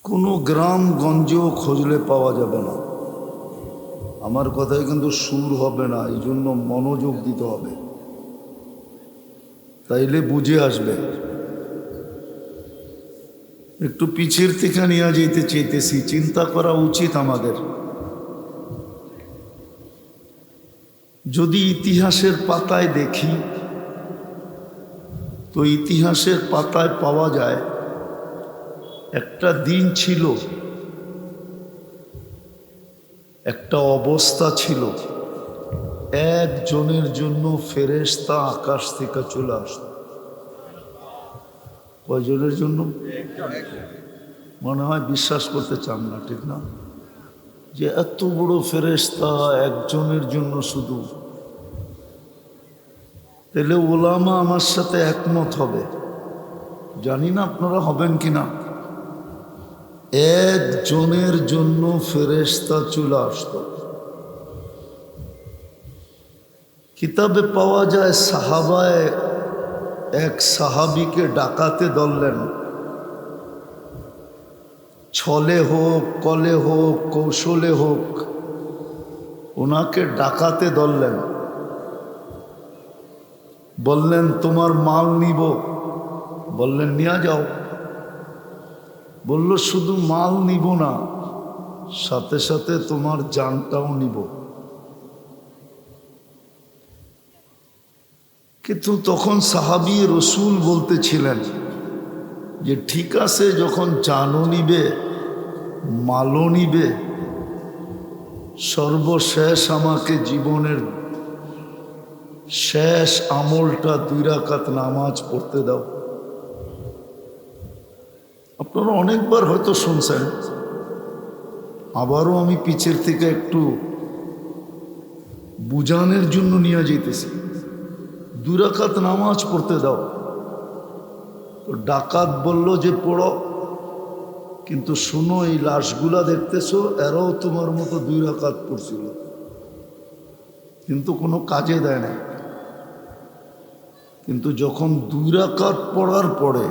কোনো গ্রামগঞ্জেও খুঁজলে পাওয়া যাবে না। আমার কথায় কিন্তু সুর হবে না, এই জন্য মনোযোগ দিতে হবে, তাইলে বুঝে আসবে। একটু পিছের থেকে নিয়ে যেতে চাইতেছি, চিন্তা করা উচিত আমাদের। যদি ইতিহাসের পাতায় দেখি তো ইতিহাসের পাতায় পাওয়া যায় একটা দিন ছিল, একটা অবস্থা ছিল, একজনের জন্য ফেরেশতা আকাশ থেকে চলে আসতো। কয়জনের জন্য? মনে হয় বিশ্বাস করতে চান না, ঠিক না? যে এত বড় ফেরেশতা একজনের জন্য শুধু। তাহলে ওলামা আমার সাথে একমত হবে, জানি না আপনারা হবেন কিনা। একজনের জন্য ফেরেশতা চলে আসতো। কিতাবে পাওয়া যায় সাহাবায় এক সাহাবীকে ডাকাতে ধরলেন, ছলে হোক কলে হোক কৌশলে হোক ওনাকে ডাকাতে ধরলেন। বললেন তোমার মাল নিব। বললেন নিয়ে যাও। বলল শুধু মাল নিব না, সাথে সাথে তোমার জানটাও নিব। কিন্তু তখন সাহাবী রসুল বলতেছিলেন যে ঠিক আছে, যখন জানও নিবে মালও নিবে, সর্বশেষ আমাকে জীবনের শেষ আমলটা 2 রাকাত নামাজ পড়তে দাও। আপনারা অনেকবার হয়তো শুনছেন, আবারও আমি পিছের থেকে একটু বুঝানোর জন্য নিয়ে যেতেছি। 2 রাকাত নামাজ পড়তে দাও। তো ডাকাত বলল যে পড়ো, কিন্তু শোনো এই লাশগুলা দেখতেছো, এরাও তোমার মতো 2 রাকাত পড়ছিল, কিন্তু কোনো কাজে দেয় না। কিন্তু যখন 2 রাকাত পড়ার পরে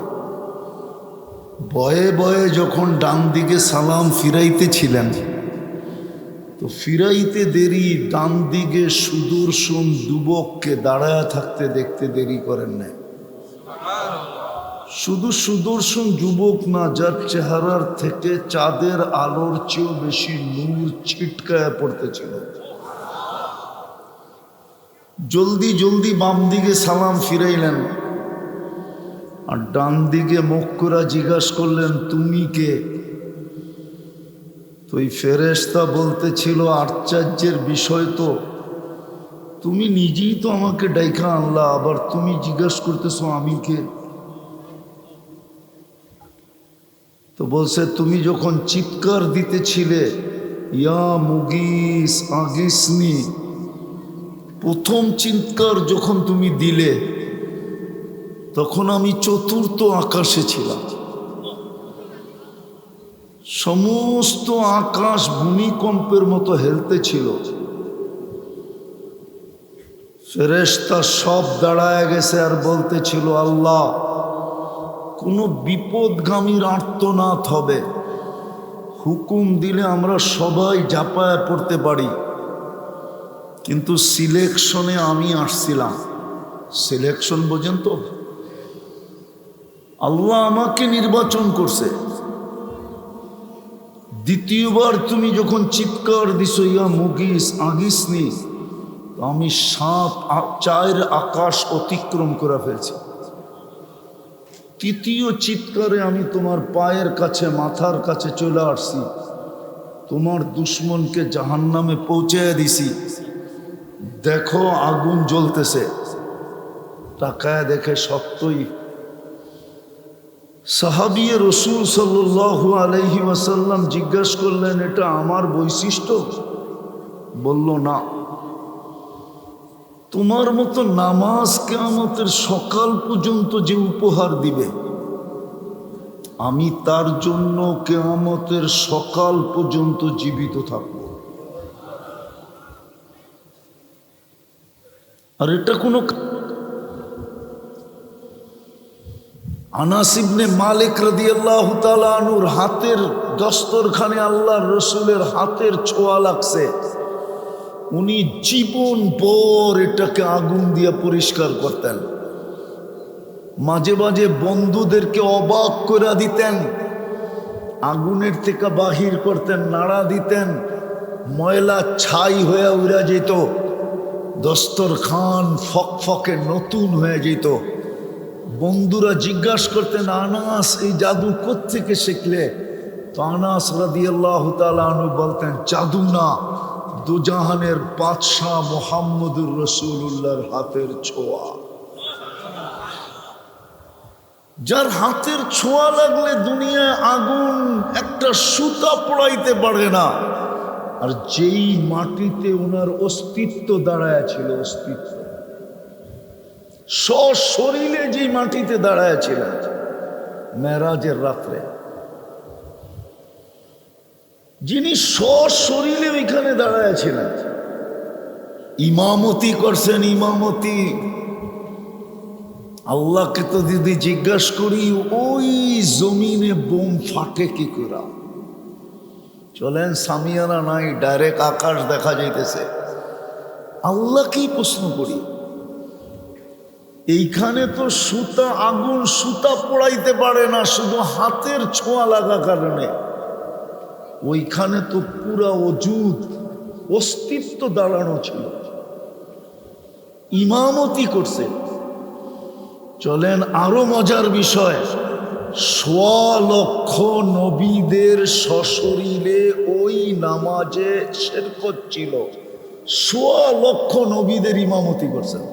ভয়ে ভয়ে যখন ডান দিকে সালাম ফিরাইতেছিলেন, তো ফিরাইতে দেরি ডান দিকে সুদর্শন যুবককে দাঁড়ায় থাকতে দেখতে দেরি করেন নাই। শুধু সুদর্শন যুবক না, যার চেহারার থেকে চাঁদের আলোর চেয়েও বেশি নূর ছিটকায় পড়তেছিল। জলদি জলদি বাম দিকে সালাম ফিরাইলেন, আর ডান দিকে মুখ করে জিজ্ঞাসা করলেন তুমি কে? তো এই ফেরেশতা বলতেছিল আশ্চর্যের বিষয় তো, তুমি নিজেই তো আমাকে ডাইকা আনলা, আবার তুমি জিজ্ঞাসা করতেছো আমি কে? তো বলছে তুমি যখন চিৎকার দিতেছিলে ইয়া মুগিস আগিসনি, প্রথম চিৎকার যখন তুমি দিলে তখন আমি 4th আকাশে ছিলাম। সমস্ত আকাশ ভূমিকম্পের মতো হেলতেছিল। ফেরেশতা সব দাঁড়ায় গেছে আর বলতেছিল আল্লাহ, কোনো বিপদগামীর আর্তনাদ হবে, হুকুম দিলে আমরা সবাই ঝাঁপায় পড়তে পারি, কিন্তু সিলেকশনে আমি আসছিলাম। সিলেকশন বোঝেন তো? আল্লাহ আমাকে নির্বাচন করছে। দ্বিতীয়বার তুমি যখন চিৎকার দিছো ইয়া মুগিস আগিসনি, আমি 4 আকাশ অতিক্রম করে ফেলছি। তৃতীয় চিৎকারে আমি তোমার পায়ের কাছে মাথার কাছে চলে আসছি, তোমার দুশ্মনকে জাহান্নামে পৌঁছে দিছি। দেখো আগুন জ্বলতেছে। তাকায় দেখে সত্যই। সাহাবী রসুল সাল্লাল্লাহু আলাইহি ওয়াসাল্লাম জিজ্ঞাসা করলেন এটা আমার বৈশিষ্ট্য? বলল না। তোমার মতো নামাজ কিয়ামতের সকাল পর্যন্ত যে উপহার দিবে, আমি তার জন্য কিয়ামতের সকাল পর্যন্ত জীবিত থাকব। আর এটা কোনো আনাস ইবনে মালিক রাদিয়াল্লাহু তাআলা আনহুর হাতের দস্তরখানে আল্লাহর রসুলের হাতের ছোঁয়া লাগছে। উনি জীবন ভর এটাকে আগুন দিয়ে পরিষ্কার করতেন। মাঝে মাঝে বন্ধুদেরকে অবাক করে দিতেন, আগুনের থেকে বাহির করতেন, নাড়া দিতেন, ময়লা ছাই হয়ে উড়া যেত, দস্তরখান ফকফকে নতুন হয়ে যেত। বন্ধুরা জিজ্ঞাসা করতেন, আনাস এই জাদু কোত্থেকে শিখলে? তো আনাস রাদিয়াল্লাহু তাআলা আনহু বলতেন, জাদু না, দুজাহানের বাদশাহ মুহাম্মদুর রাসূলুল্লাহর হাতের ছোঁয়া। যার হাতের ছোঁয়া লাগলে দুনিয়ায় আগুন একটা সুতা পোড়াইতে পারে না। আর যেই মাটিতে ওনার অস্তিত্ব দাঁড়ায় ছিল, অস্তিত্ব সশরীরে যেই মাটিতে দাঁড়ায় ছিলেন মেরাজের রাত্রে, যিনি সশরীরে ওইখানে দাঁড়ায় ছিলেন, ইমামতি করছেন, ইমামতি। আল্লাহকে তো যদি জিজ্ঞাসা করি ওই জমিনে বোম ফাটে কি করে? চলেন, সামিয়ানা নাই, ডাইরেক্ট আকাশ দেখা যাইতেছে। আল্লাহকেই প্রশ্ন করি, এইখানে তো সুতা, আগুন সুতা পোড়াইতে পারে না, শুধু হাতের ছোঁয়া লাগা কারণে। ওইখানে তো পুরা অজুদ অস্তিত্ব দাঁড়ানো ছিল, ইমামতি করছে। চলেন আরো মজার বিষয়, ১০০ লক্ষ নবীদের সশরীরে ওই নামাজে শিরকত ছিল। ১০০ লক্ষ নবীদের ইমামতি করছেন।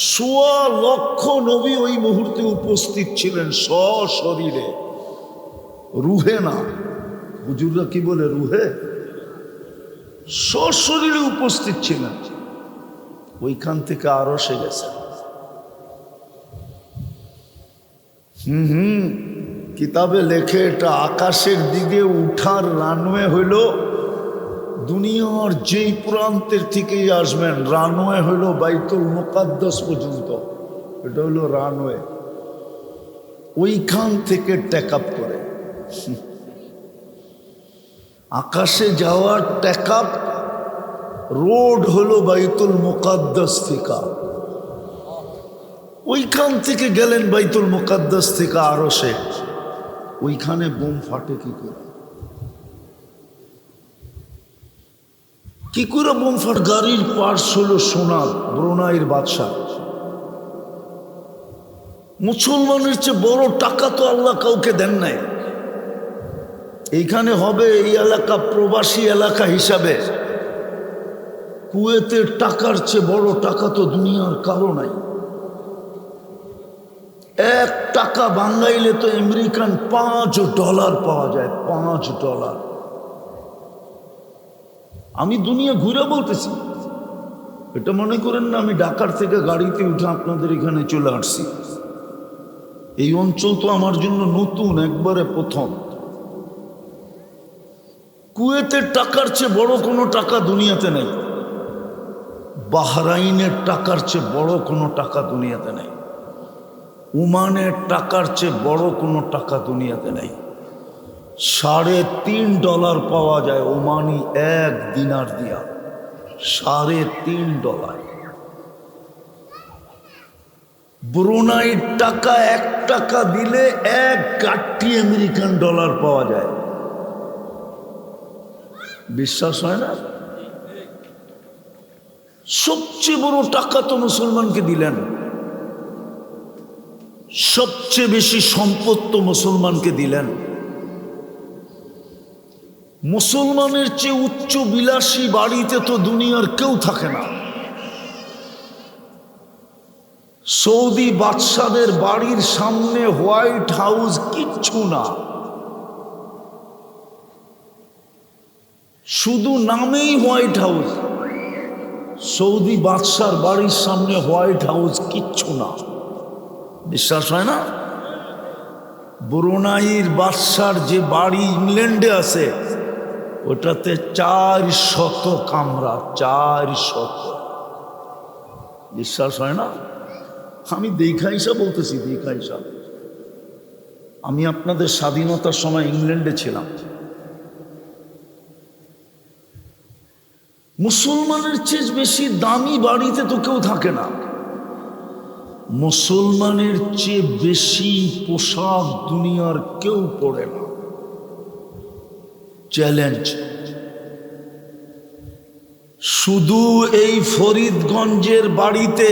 ১০০ লক্ষ নবী ওই মুহূর্তে উপস্থিত ছিলেন সশরীরে, রুহে না। হুজুররা কি বলে, রুহে? সশরীরে উপস্থিত ছিলেন। ওইখান থেকে আরো সে গেছে। কিতাবে লেখে এটা আকাশের দিকে উঠার রানওয়ে হইল, দুনিয়ার যেই প্রান্তের থেকেই আসবেন রানওয়ে হইল বাইতুল মুকাদ্দাস পর্যন্ত। এটা হইল রানওয়ে। ওইখান থেকে টেক আপ করে আকাশে যাওয়ার টেক আপ রোড হলো বাইতুল মুকাদ্দাস থেকে। ওইখান থেকে গেলেন বাইতুল মুকাদ্দাস থেকে আরো সে, ওইখানে বোম ফাটে কি করে? কি করে বোম ফাট? গাড়ির পার্টস হলো সোনার, ব্রুনাইয়ের বাদশাহ। মুসলমানের চেয়ে বড় টাকা তো আল্লাহ কাউকে দেন নাই। এইখানে হবে এই এলাকা প্রবাসী এলাকা হিসাবে, কুয়েতের টাকার চেয়ে বড় টাকা তো দুনিয়ার কারো নাই। 1 টাকা বাঙাইলে তো আমেরিকান $5 পাওয়া যায়, $5। আমি দুনিয়া ঘুরে বলতেছি, এটা মনে করেন না আমি ঢাকার থেকে গাড়িতে উঠে আপনাদের এখানে চলে আসছি। এই অঞ্চল তো আমার জন্য নতুন, একবারে প্রথম। কুয়েতের টাকার চেয়ে বড় কোনো টাকা দুনিয়াতে নেই, বাহরাইনের টাকার চেয়ে বড় কোনো টাকা দুনিয়াতে নেই, ওমানের টাকার চেয়ে বড় কোনো টাকা দুনিয়াতে নেই। $3.5 পাওয়া যায় ওমানি 1 দিনার দিয়া, $3.5। ব্রুনাইয়ের টাকা 1 টাকা দিলে 1 গাট্টি আমেরিকান ডলার পাওয়া যায়। বিশ্বাস হয় না? সবচেয়ে বড় টাকা তো মুসলমানকে দিলেন, সবচেয়ে বেশি সম্পদ তো মুসলমানকে দিলেন। মুসলমানের চেয়ে উচ্চ বিলাসী বাড়িতে তো দুনিয়ার কেউ থাকে না। সৌদি বাদশাদের বাড়ির সামনে হোয়াইট হাউস কিচ্ছু না, শুধু নামেই হোয়াইট হাউস। সৌদি বাদশার বাড়ির সামনে হোয়াইট হাউস কিচ্ছু না। বিশ্বাস হয় না? ব্রুনাইয়ের বাদশার যে বাড়ি ইংল্যান্ডে আছে ওটাতে 400 কামরা, 400। বিশ্বাস হয় না? আমি দেখা হিসাব বলতেছি, দেখা হিসাব। আমি আপনাদের স্বাধীনতার সময় ইংল্যান্ডে ছিলাম। মুসলমানের চেয়ে বেশি দামি বাড়িতে তো কেউ থাকে না। মুসলমানের চেয়ে বেশি পোশাক দুনিয়ার কেউ পরে না। চ্যালেঞ্জ। শুধু এই ফরিদগঞ্জের বাড়িতে,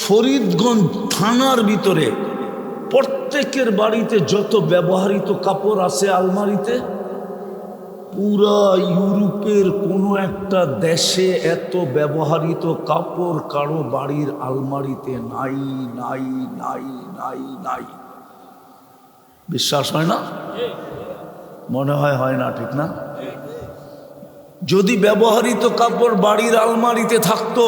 ফরিদগঞ্জ থানার ভিতরে প্রত্যেকের বাড়িতে যত ব্যবহৃত কাপড় আছে আলমারিতে, পুরা ইউরোপের কোনো একটা দেশে এত ব্যবহৃত কাপড় কারো বাড়ির আলমারিতে নাই নাই নাই নাই নাই। বিশ্বাস হয় না? মনে হয় না, ঠিক না? যদি ব্যবহৃত কাপড় বাড়ির আলমারিতে থাকতো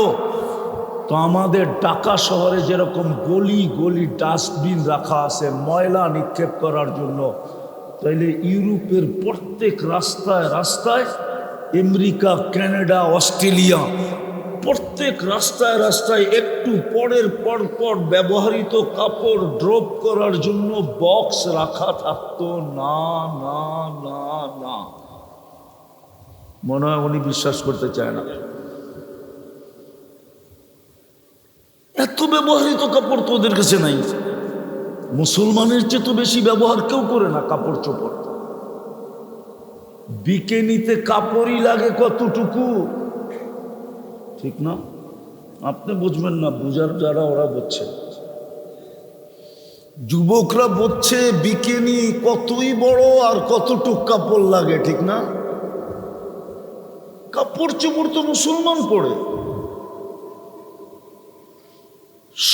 তো আমাদের ঢাকা শহরে যেরকম গলি গলি ডাস্টবিন রাখা আছে ময়লা নিক্ষেপ করার জন্য, তাইলে ইউরোপের প্রত্যেক রাস্তায় রাস্তায়, আমেরিকা, কানাডা, অস্ট্রেলিয়া, প্রত্যেক রাস্তায় রাস্তায় একটু পরের পর পর ব্যবহৃত কাপড় ড্রপ করার জন্য বক্স রাখা থাকতো। না না না না, মনে হয় উনি বিশ্বাস করতে চায় না। এত ব্যবহৃত কাপড় তো ওদের কাছে নাই। মুসলমানের চেয়ে তো বেশি ব্যবহার কেউ করে না কাপড় চোপড়। বিকেনিতে কাপড়ই লাগে কতটুকু, ঠিক না? আপনি বুঝবেন না, বুঝার যারা ওরা বুঝছে। যুবকরা বুঝছে বিকেনি কতই বড় আর কতটুক কাপড় লাগে, ঠিক না? কাপড় চোপড় তো মুসলমান পরে।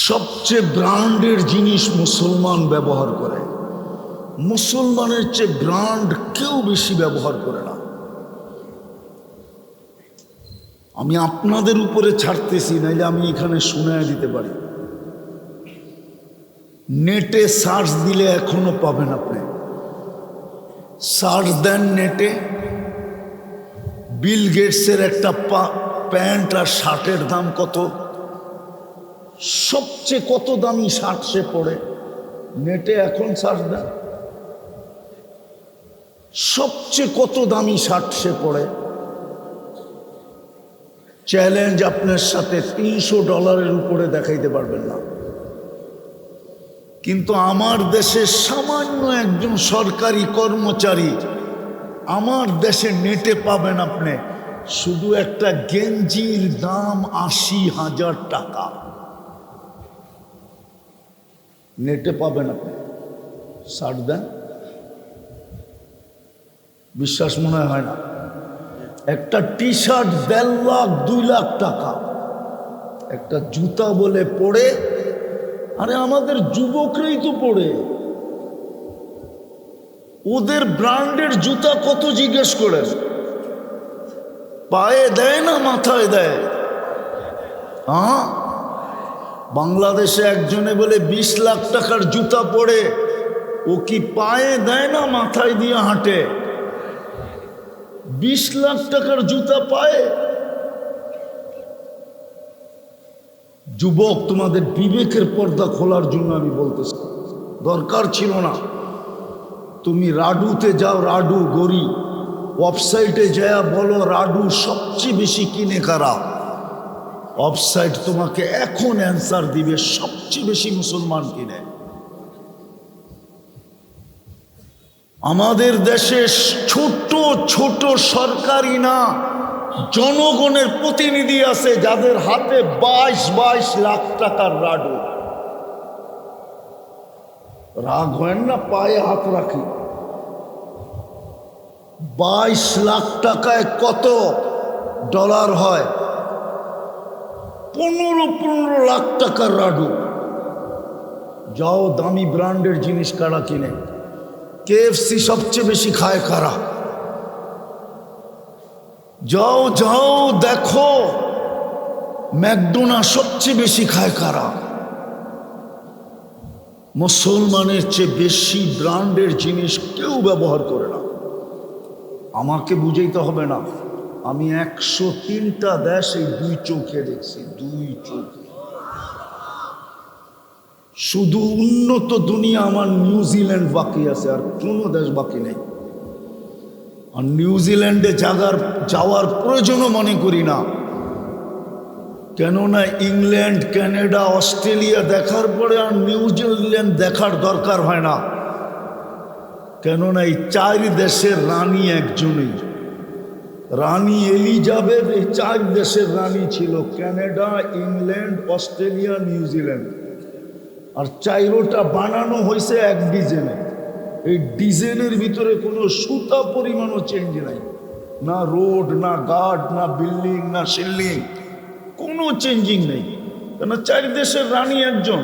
সবচেয়ে ব্র্যান্ডের জিনিস মুসলমান ব্যবহার করে। মুসলমানের চেয়ে ব্র্যান্ড কেউ বেশি ব্যবহার করে না। আমি আপনাদের উপরে ছাড়তেছি, নাইলে আমি এখানে শুনায় দিতে পারি। নেটে সার্চ দিলে এখনো পাবেন। আপনি সার্চ দেন নেটে, বিল গেটসের একটা প্যান্ট আর শার্টের দাম কত, সবচেয়ে কত দামি শার্ট সে পরে, নেটে এখন সার্চ দেন, সবচেয়ে কত দামি শার্ট সে পরে। চ্যালেঞ্জ আপনার সাথে $300 উপরে দেখাইতে পারবেন না। কিন্তু আমার দেশে সামান্য একজন সরকারি কর্মচারী, আমার দেশে নেটে পাবেন আপনি শুধু একটা গেঞ্জির দাম 80,000 টাকা। নেটে পাবেন আপনি, সার্চ দেন, বিশ্বাস মনে হয় না। একটা টি শার্ট 1.5 লাখ 2 লাখ টাকা। একটা জুতা বলে পড়ে, আরে আমাদের যুবকরাই তো পড়ে। ওদের ব্র্যান্ডের জুতা কত জিজ্ঞেস করেন? পায়ে দেয় না মাথায় দেয়? হ্যাঁ, বাংলাদেশে একজনে বলে 20 লাখ টাকার জুতা পরে, ও কি পায়ে দেয় না মাথায় দিয়ে হাঁটে? 20 লাখ টাকার জুতা পায়ে। যুবক, তোমাদের বিবেকের পর্দা খোলার জন্য আমি বলতেছি, দরকার ছিল না। তুমি রাডুতে যাও, রাডু গরি ওয়েবসাইটে যায় বলো রাডু সবচেয়ে বেশি কিনে কারা। ওয়েবসাইট তোমাকে এখন অ্যান্সার দিবে সবচেয়ে বেশি মুসলমান কিনে। আমাদের দেশে ছোট ছোট সরকারি না, জনগণের প্রতিনিধি আছে যাদের হাতে 22 লাখ টাকার রাডু। রাগ হয় না, পায়ে হাত রাখি। 22 লাখ টাকায় কত ডলার হয়? 15 লাখ টাকার রাডু। যাও দামি ব্র্যান্ডের জিনিস কারা কিনে? KFC সবচেয়ে বেশি খায় কারা? যাও যাও দেখো ম্যাকডোনাল্ড সবচেয়ে বেশি খায় কারা? মুসলমানের চেয়ে বেশি ব্র্যান্ডের জিনিস কেউ ব্যবহার করে না। আমাকে বুঝাইতে হবে না, আমি 103টা দেশ এই 2 চোখে দেখছি, 2 চোখে। শুধু উন্নত দুনিয়া আমার নিউজিল্যান্ড বাকি আছে, আর কোনো দেশ বাকি নেই। আর নিউজিল্যান্ডে যাওয়ার প্রয়োজনও মনে করি না, কেননা ইংল্যান্ড, কানাডা, অস্ট্রেলিয়া দেখার পরে আর নিউজিল্যান্ড দেখার দরকার হয় না। কেননা এই 4 দেশের রানী একজনই, রানী এলিজাবেথ। এই 4 দেশের রানী ছিল, কানাডা, ইংল্যান্ড, অস্ট্রেলিয়া, নিউজিল্যান্ড। আর 4টা বানানো হয়েছে এক ডিজাইনে। এই ডিজাইনের ভিতরে কোনো সুতা পরিমাণও চেঞ্জ নাই, না রোড, না গার্ড, না বিল্ডিং, না শিল্ডিং, কোনো চেঞ্জিং নেই। কেন 4 দেশের রানী একজন,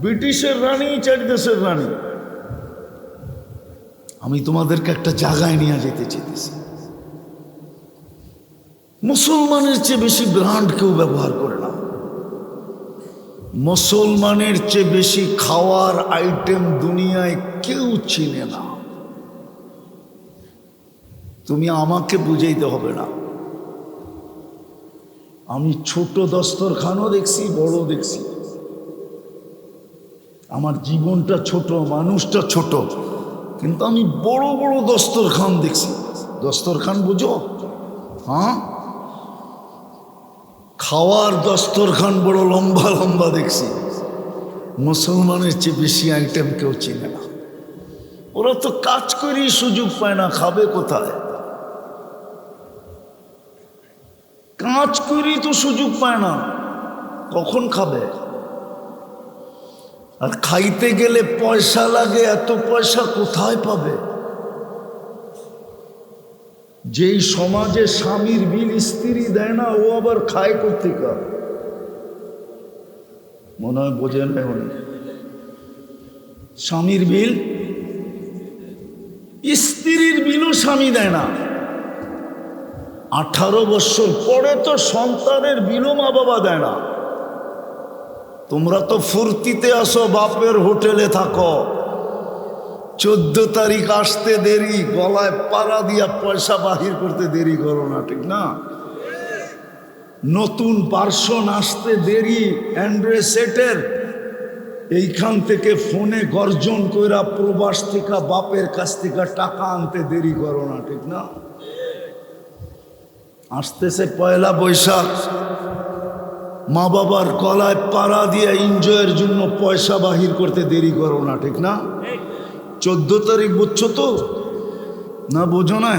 ব্রিটিশের রানী 4 দেশের রানী। আমি তোমাদেরকে একটা জায়গায় নিয়ে যেতে চাইতেছি। মুসলমানের চেয়ে বেশি ব্র্যান্ড কেউ ব্যবহার করে না, মুসলমানের চেয়ে বেশি খাওয়ার আইটেম দুনিয়ায় কেউ চিনে না। তুমি আমাকে বুঝাইতে হবে না। আমি ছোট দস্তরখানও দেখছি, বড় দেখছি। আমার জীবনটা ছোট, মানুষটা ছোট, কিন্তু আমি বড় বড় দস্তরখান দেখছি। দস্তরখান বুঝো? হ্যাঁ, খাওয়ার দস্তরখান বড় লম্বা লম্বা দেখছি। মুসলমানের চেয়ে বেশি আইটেম কেউ চিনে না। ওরা তো কাজ করেই সুযোগ পায় না, খাবে কোথায়? কাজ করেই তো সুযোগ পায় না, কখন খাবে? আর খাইতে গেলে পয়সা লাগে, এত পয়সা কোথায় পাবে? যেই সমাজে স্বামীর বিল স্ত্রী দেয় না, ও আবার খায় কোথেকে? মনে হয় বোঝেন এখন। স্বামীর বিল, স্ত্রীর বিলও স্বামী দেয় না। 18 বছর পরে তো সন্তানের বিলও মা বাবা দেয় না। তোমরা তো ফুর্তিতে আসো, বাপের হোটেলে থাকো, 14 তারিখ আসতে দেরি, গলায় পাড়া দিয়া পয়সা বাহির করতে দেরি করো না, ঠিক না? নতুন ভার্সন আসতে দেরি, অ্যান্ড্রয়েড সেটের, এইখান থেকে ফোনে গর্জন কইরা প্রবাস থেকে বাপের কাছ থেকে টাকা আনতে দেরি করো না, ঠিক না? আসতেছে 1 বৈশাখ, মা বাবার গলায় পাড়া দিয়ে এনজয়ের জন্য পয়সা বাহির করতে দেরি করো না, ঠিক না? 14 তারিখ বুঝছো তো না? বোঝো না?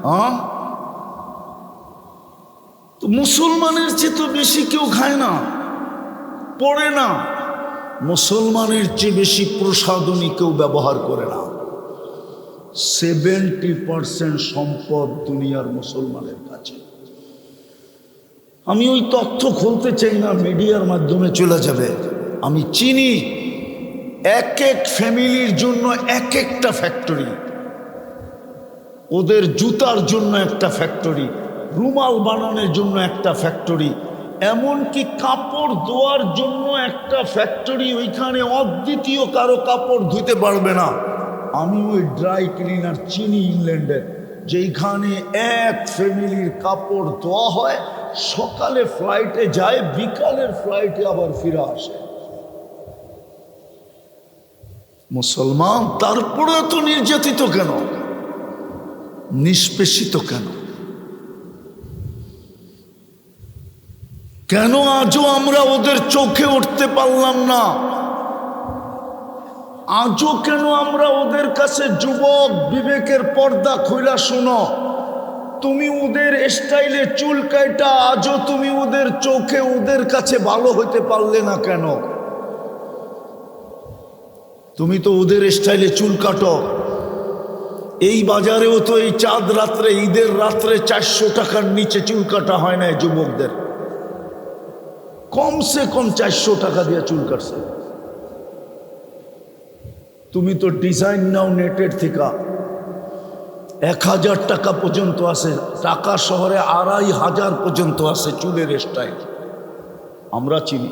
হ্যাঁ, তো মুসলমানের চেয়ে তো বেশি কেউ খায় না, পড়ে না। মুসলমানের চেয়ে বেশি প্রসাধনী কেউ ব্যবহার করে না। 70% সম্পদ দুনিয়ার মুসলমানের কাছে। আমি ওই তথ্য খুলতে চাই না, মিডিয়ার মাধ্যমে চলে যাবে। আমি চিনি এক এক ফ্যামিলির জন্য এক একটা ফ্যাক্টরি, ওদের জুতার জন্য একটা ফ্যাক্টরি, রুমাল বানানোর জন্য একটা ফ্যাক্টরি, এমনকি কাপড় ধোয়ার জন্য একটা ফ্যাক্টরি। ওইখানে অদ্বিতীয় কারো কাপড় ধুতে পারবে না। আমি ওই ড্রাই ক্লিনার চিনি ইংল্যান্ডের, যেইখানে এক ফ্যামিলির কাপড় ধোয়া হয়, সকালে ফ্লাইটে যায়, বিকালের ফ্লাইটে আবার ফিরে আসে। মুসলমান তারপরে তো নির্যাতিত কেন, নিষ্পেষিত কেন? কেন আজও আমরা ওদের চোখে উঠতে পারলাম না? আজও কেন আমরা ওদের কাছে যুবক বিবেকের পর্দা খুইলা? শোনো, তুমি ওদের স্টাইলে চুল কাটা, আজও তুমি ওদের চোখে ওদের কাছে ভালো হইতে পারলে না কেন? তুমি তো ওদের স্টাইলে চুল কাটো। এই বাজারেও তো এই চাঁদ রাত্রে, ঈদের রাত্রে 400 টাকার নিচে চুল কাটা হয় না যুবকদের। কমসে কম 400 টাকা দিয়ে চুল কাটছে। তুমি তো ডিজাইন নাও নেটের থেকে, 1000 টাকা পর্যন্ত আছে। ঢাকা শহরে 2500 পর্যন্ত আছে চুলের স্টাইল। আমরা চিনি,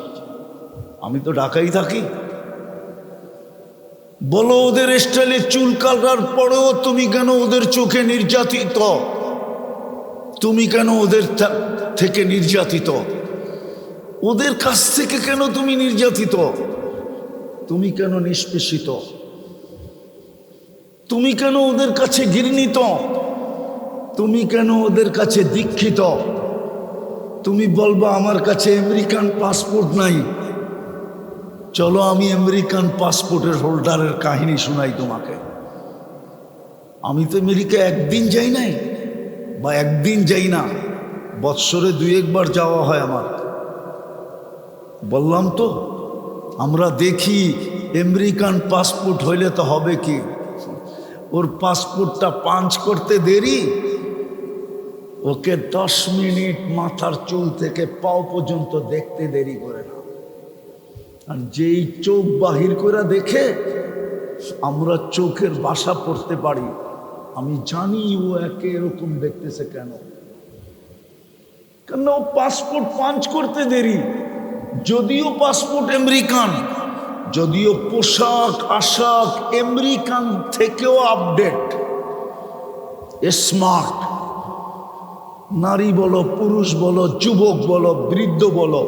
আমি তো ঢাকায় থাকি। বলো, ওদের স্টাইলে চুল কাটার পরেও তুমি কেন ওদের চোখে নির্যাতিত? তুমি কেন ওদের থেকে নির্যাতিত? ওদের কাছ থেকে কেন তুমি নির্যাতিত? তুমি কেন নিষ্পেষিত? তুমি কেন ওদের কাছে ঘৃণিত? তুমি কেন ওদের কাছে দীক্ষিত? তুমি বলবা আমার কাছে আমেরিকান পাসপোর্ট নাই। চলো আমি আমেরিকান পাসপোর্টের হোল্ডারের কাহিনী শোনাই তোমাকে। আমি তো আমেরিকা একদিন যাই নাই, বা একদিন যাই না, বৎসরে 2-1 বার যাওয়া হয় আমার। বললাম তো, আমরা দেখি আমেরিকান পাসপোর্ট হইলে তো হবে কি, ওর পাসপোর্টটা পাঞ্চ করতে দেরি, ওকে 10 মিনিট মাথার চুল থেকে পাও পর্যন্ত দেখতে দেরি করে না। আর যেই চোখ বাহির করে দেখে আমরা চোখের ভাষা পড়তে পারি। আমি জানি ও একে এরকম দেখতেছে কেন, কেন ও পাসপোর্ট পাঞ্চ করতে দেরি। যদিও পাসপোর্ট আমেরিকান, যদিও পোশাক আশাক আমেরিকান থেকেও আপডেট, স্মার্ট, নারী বলো, পুরুষ বলো, যুবক বলো, বৃদ্ধ বলো,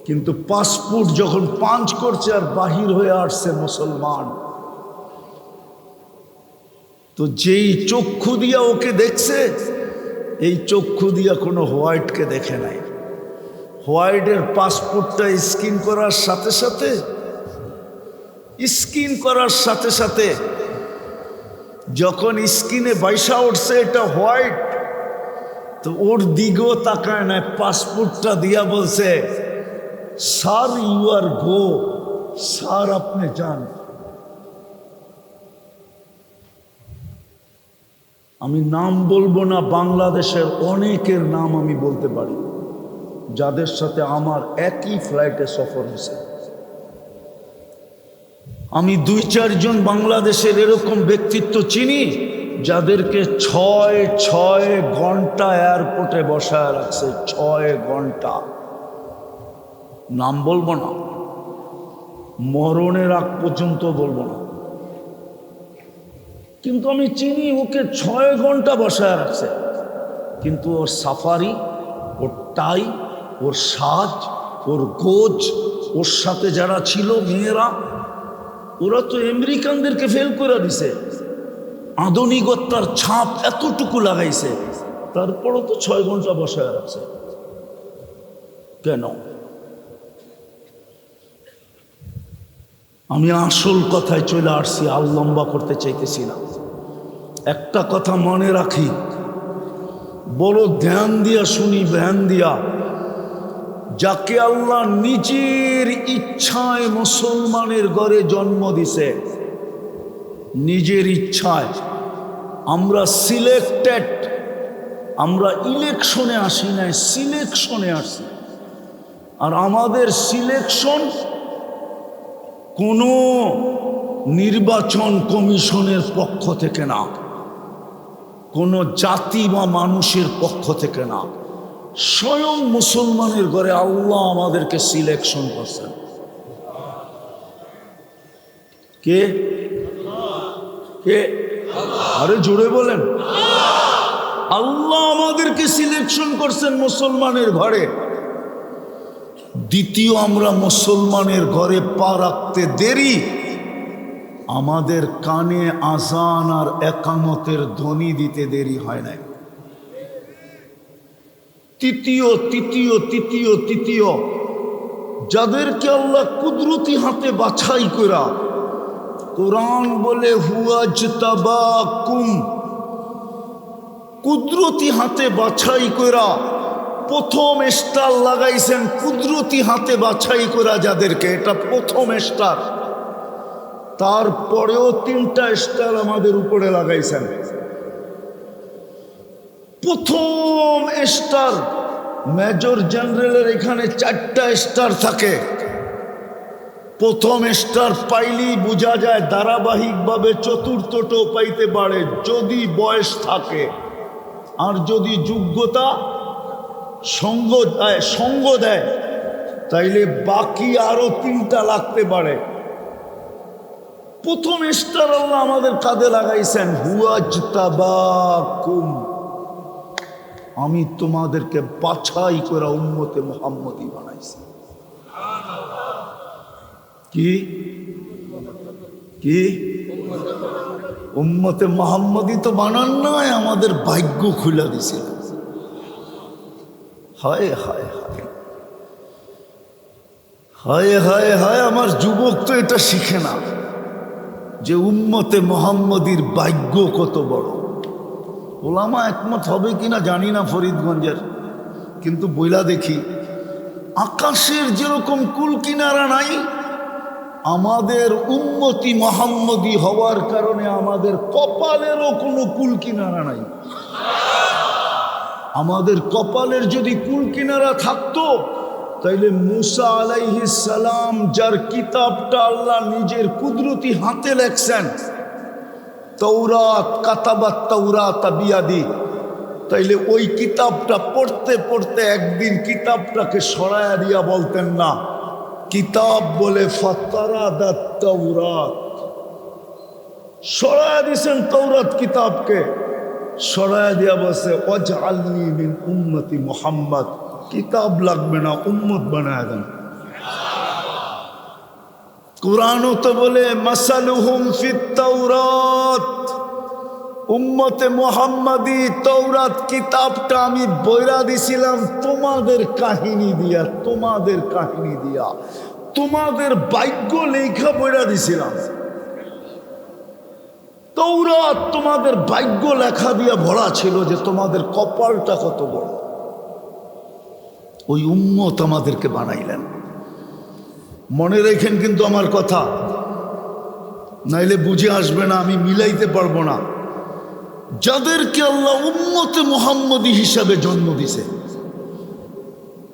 কিন্তু পাসপোর্ট যখন পাঞ্চ করছে আর বাহির হয়ে আসছে মুসলমান, তো যেই চক্ষু দিয়া ওকে দেখছে, এই চক্ষু দিয়া কোনো হোয়াইটকে দেখে নাই। হোয়াইটের পাসপোর্টটা স্ক্যান করার সাথে সাথে যখন স্ক্রিনে বাইসা উঠছে এটা হোয়াইট, তো ওর দিকেও তাকায় নাই, পাসপোর্টটা দিয়া বলছে, sir you are go, sir আপনি যান। আমি নাম বলবো না, বাংলাদেশের অনেকের নাম আমি বলতে পারি যাদের সাথে আমার একই ফ্লাইটে সফর হয়েছে। আমি 2-4 জন বাংলাদেশের এরকম ব্যক্তিত্ব চিনি যাদেরকে 6 ঘন্টা এয়ারপোর্টে বসায় রাখছে, 6 ঘন্টা। নাম বলবো না, মরণের আগ পর্যন্ত বলবো না, কিন্তু আমি চিনি ওকে 6 ঘন্টা বসায় রাখছে। কিন্তু ওর সাফারি, ওর টাই, ওর সাজ, ওর গোজ, ওর সাথে যারা ছিল মেয়েরা, ওরা তো আমেরিকানদেরকে ফেল করে দিছে। আধুনিকতার ছাপ এতটুকু লাগাইছে, তারপরও তো 6 ঘন্টা বসায় রাখছে। কেন? আমি আসল কথায় চলে আসছি, আর লম্বা করতে চাইতেছি না। একটা কথা মনে রাখি, বড় ধ্যান দিয়া শুনি, ধ্যান দিয়া, যাকে আল্লাহ নিজের ইচ্ছায় মুসলমানের ঘরে জন্ম দিছে, নিজের ইচ্ছায়, আমরা সিলেক্টেড, আমরা ইলেকশনে আসি নাই, সিলেকশনে আসি। আর আমাদের সিলেকশন কোনো নির্বাচন কমিশনের পক্ষ থেকে না, কোনো জাতি বা মানুষের পক্ষ থেকে না, স্বয়ং মুসলমানের ঘরে আল্লাহ আমাদেরকে সিলেকশন করছেন। কে কে? আরে জোরে বলেন। আল্লাহ আমাদেরকে সিলেকশন করছেন মুসলমানের ঘরে। দ্বিতীয়, আমরা মুসলমানের ঘরে পা রাখতে দেরি, আমাদের কানে আজান আর একামতের ধ্বনি দিতে দেরি হয় নাই। তৃতীয়, যাদেরকে আল্লাহ কুদরতি হাতে বাছাই করা, কোরআন বলে হুয়াজতাবাকুম, কুদরতি হাতে বাছাই করা, প্রথম স্টার লাগাইছেন কুদরতি হাতে বাছাই করা যাদেরকে, এটা প্রথম স্টার। তারপরেও 3টা স্টার আমাদের উপরে লাগাইছেন। প্রথম স্টার, মেজর জেনারেলের এখানে 4টা স্টার থাকে। প্রথম স্টার পাইলেই বোঝা যায় ধারাবাহিকভাবে চতুর্থটাও পাইতে পারে যদি বয়স থাকে, আর যদি যোগ্যতা সঙ্গ দেয় তাইলে বাকি আরো 3টা লাগতে পারে। প্রথম স্টার আল্লাহ আমাদের কাঁধে লাগাইছেন, হুয়াজতাবাকুম, আমি তোমাদেরকে বাছাই করে উম্মতে মুহাম্মদী বানাইছি। কি কি উম্মতে মুহাম্মদী তো বানান নাই, আমাদের ভাগ্য খুলে দিছিল। হায় হায় হায় হায় হায় হায়, আমার যুবক তো এটা শিখে না যে উম্মতে মুহাম্মদীর ভাগ্য কত বড়। ওলামা একমত হবে কিনা জানি না ফরিদগঞ্জের, কিন্তু বইলা দেখি আকাশের যেরকম কুল কিনারা নাই, আমাদের উম্মতি মুহাম্মদী হওয়ার কারণে আমাদের কপালেরও কোনো কুল কিনারা নাই। আমাদের কপালের যদি কুল কিনারা থাকতো, তাইলে মুসা আলাইহিস সালাম যার কিতাবটা আল্লাহ নিজের কুদরতি হাতে লেখছেন, তৌরাত, কাতাবাত তাওরাত বিয়াদি, তাইলে ওই কিতাবটা পড়তে পড়তে একদিন কিতাবটাকে সরায়া দিয়া বলতেন না, কিতাব বলে ফাতারাদাত তাওরাত, সরায়া দিছেন তৌরাত কিতাবকে, সরায়া দিয়া বসে ওয়াজআলনি মিন উম্মতি মুহাম্মদ, কিতাব লাগবে না, উম্মত বানায় দেন। কুরআনও তো বলে মাসালুহুম ফিত তাওরাত, উম্মতে মুহাম্মাদি তৌরাত কিতাবটা আমি বইরা দিছিলাম তোমাদের কাহিনী দিয়া, তোমাদের কাহিনী দিয়া, তোমাদের ভাগ্য লেখা বইরা দিছিলাম। তৌরাত তোমাদের ভাগ্য লেখা দিয়া ভরা ছিল যে তোমাদের কপালটা কত বড়। ওই উম্মত আমাদেরকে বানাইলেন। মনে রেখেন কিন্তু আমার কথা, নাইলে বুঝে আসবে না, আমি মিলাইতে পারবো না। যাদেরকে আল্লাহ উম্মতে মুহাম্মদী হিসাবে জন্ম দিছে,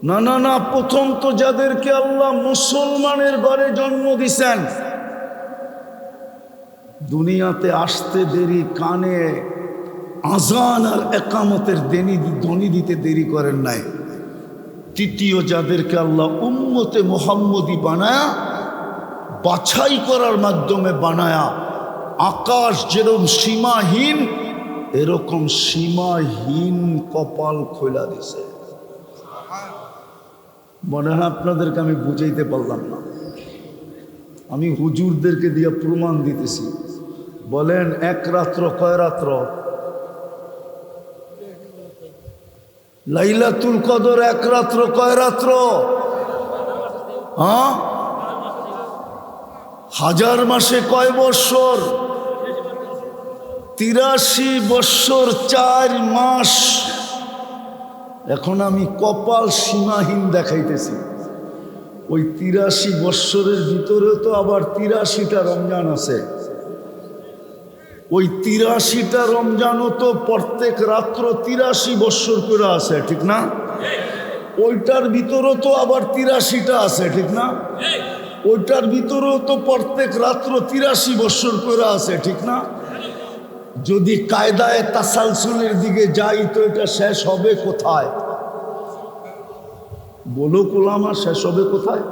না না না, প্রথম তো যাদেরকে আল্লাহ মুসলমানের ঘরে জন্ম দিছেন, দুনিয়াতে আসতে দেরি, কানে আজান আর একামতের ধ্বনি দিতে দেরি করেন নাই। তৃতীয় যাদেরকে আল্লাহ উম্মতে মুহাম্মদী বানায়া, বাছাই করার মাধ্যমে বানায়া, আকাশ যেরকম সীমাহীন এরকম সীমাহীন কপাল খোলা দিছে। মনে হয় আপনাদেরকে আমি বুঝাইতে পারলাম না। আমি হুজুরদেরকে দিয়ে প্রমাণ দিতেছি। বলেন এক রাত্র কয় রাত্র? লাইলাতুল কদর এক রাত্র কয় রাত্র? হ্যাঁ, 1000 মাসে কয় বৎসর? 83 বৎসর 4 মাস। এখন আমি কপাল সীমাহীন দেখাইতেছি। ওই 83 বৎসরের ভিতরে তো আবার 83টা রমজান আছে। ওই 83টা রমজানও তো প্রত্যেক রাত্র 83 বৎসর করে আছে, ঠিক না? ওইটার ভিতরেও তো আবার 83টা আছে, ঠিক না? ওইটার ভিতরেও তো প্রত্যেক রাত্র 83 বৎসর করে আছে, ঠিক না? যদি কায়দায় তাসালসুলের দিকে যাই তো এটা শেষ হবে কোথায়? বলো কোলামা, শেষ হবে কোথায়?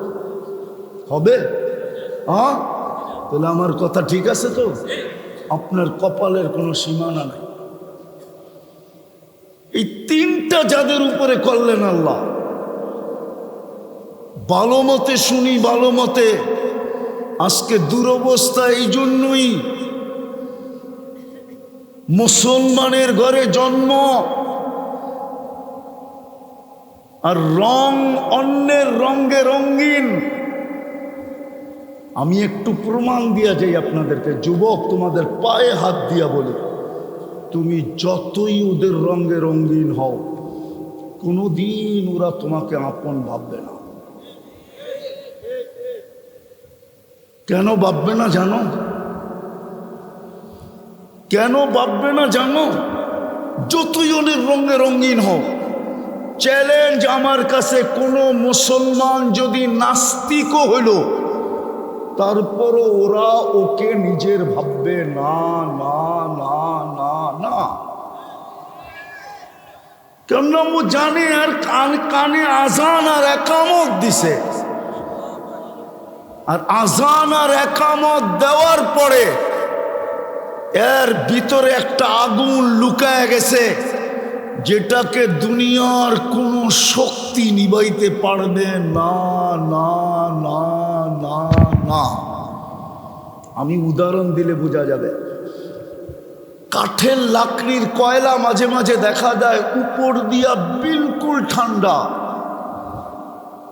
হবে? হ্যাঁ, তাহলে আমার কথা ঠিক আছে তো? আপনার কপালের কোনো সীমানা নাই। এই 3টা যাদের উপরে করলেন আল্লাহ, ভালো মতে শুনি, ভালো মতে। আজকে দুরবস্থা এই জন্যই, মুসলমানের ঘরে জন্ম আর রং অন্যের রঙে রঙিন। আমি একটু প্রমাণ দিয়া যাই আপনাদেরকে, যুবক, তোমাদের পায়ে হাত দিয়া বলি, তুমি যতই ওদের রঙে রঙিন হও, কোনোদিন ওরা তোমাকে আপন ভাববে না। কেন ভাববে না জানো? কেন ভাববে না জানো? যতই ওদের রঙে রঙিন হও, চ্যালেঞ্জ আমার কাছে, কোনো মুসলমান যদি নাস্তিকও হইল, তারপরও ওরা ওকে নিজের ভাববে না, না না না না। কেন? ও জানে আর কানে আজান আর একামত দিছে, আর আজান আর একামত দেওয়ার পরে এর ভিতরে একটা আগুন লুকায় গেছে। যেটাকে দুনিয়ার কোনো শক্তি নিবাইতে পারবে না না না না না। আমি উদাহরণ দিলে বোঝা যাবে। কাঠের লাকড়ির কয়লা মাঝে মাঝে দেখা যায় উপর দিয়া বিলকুল ঠান্ডা,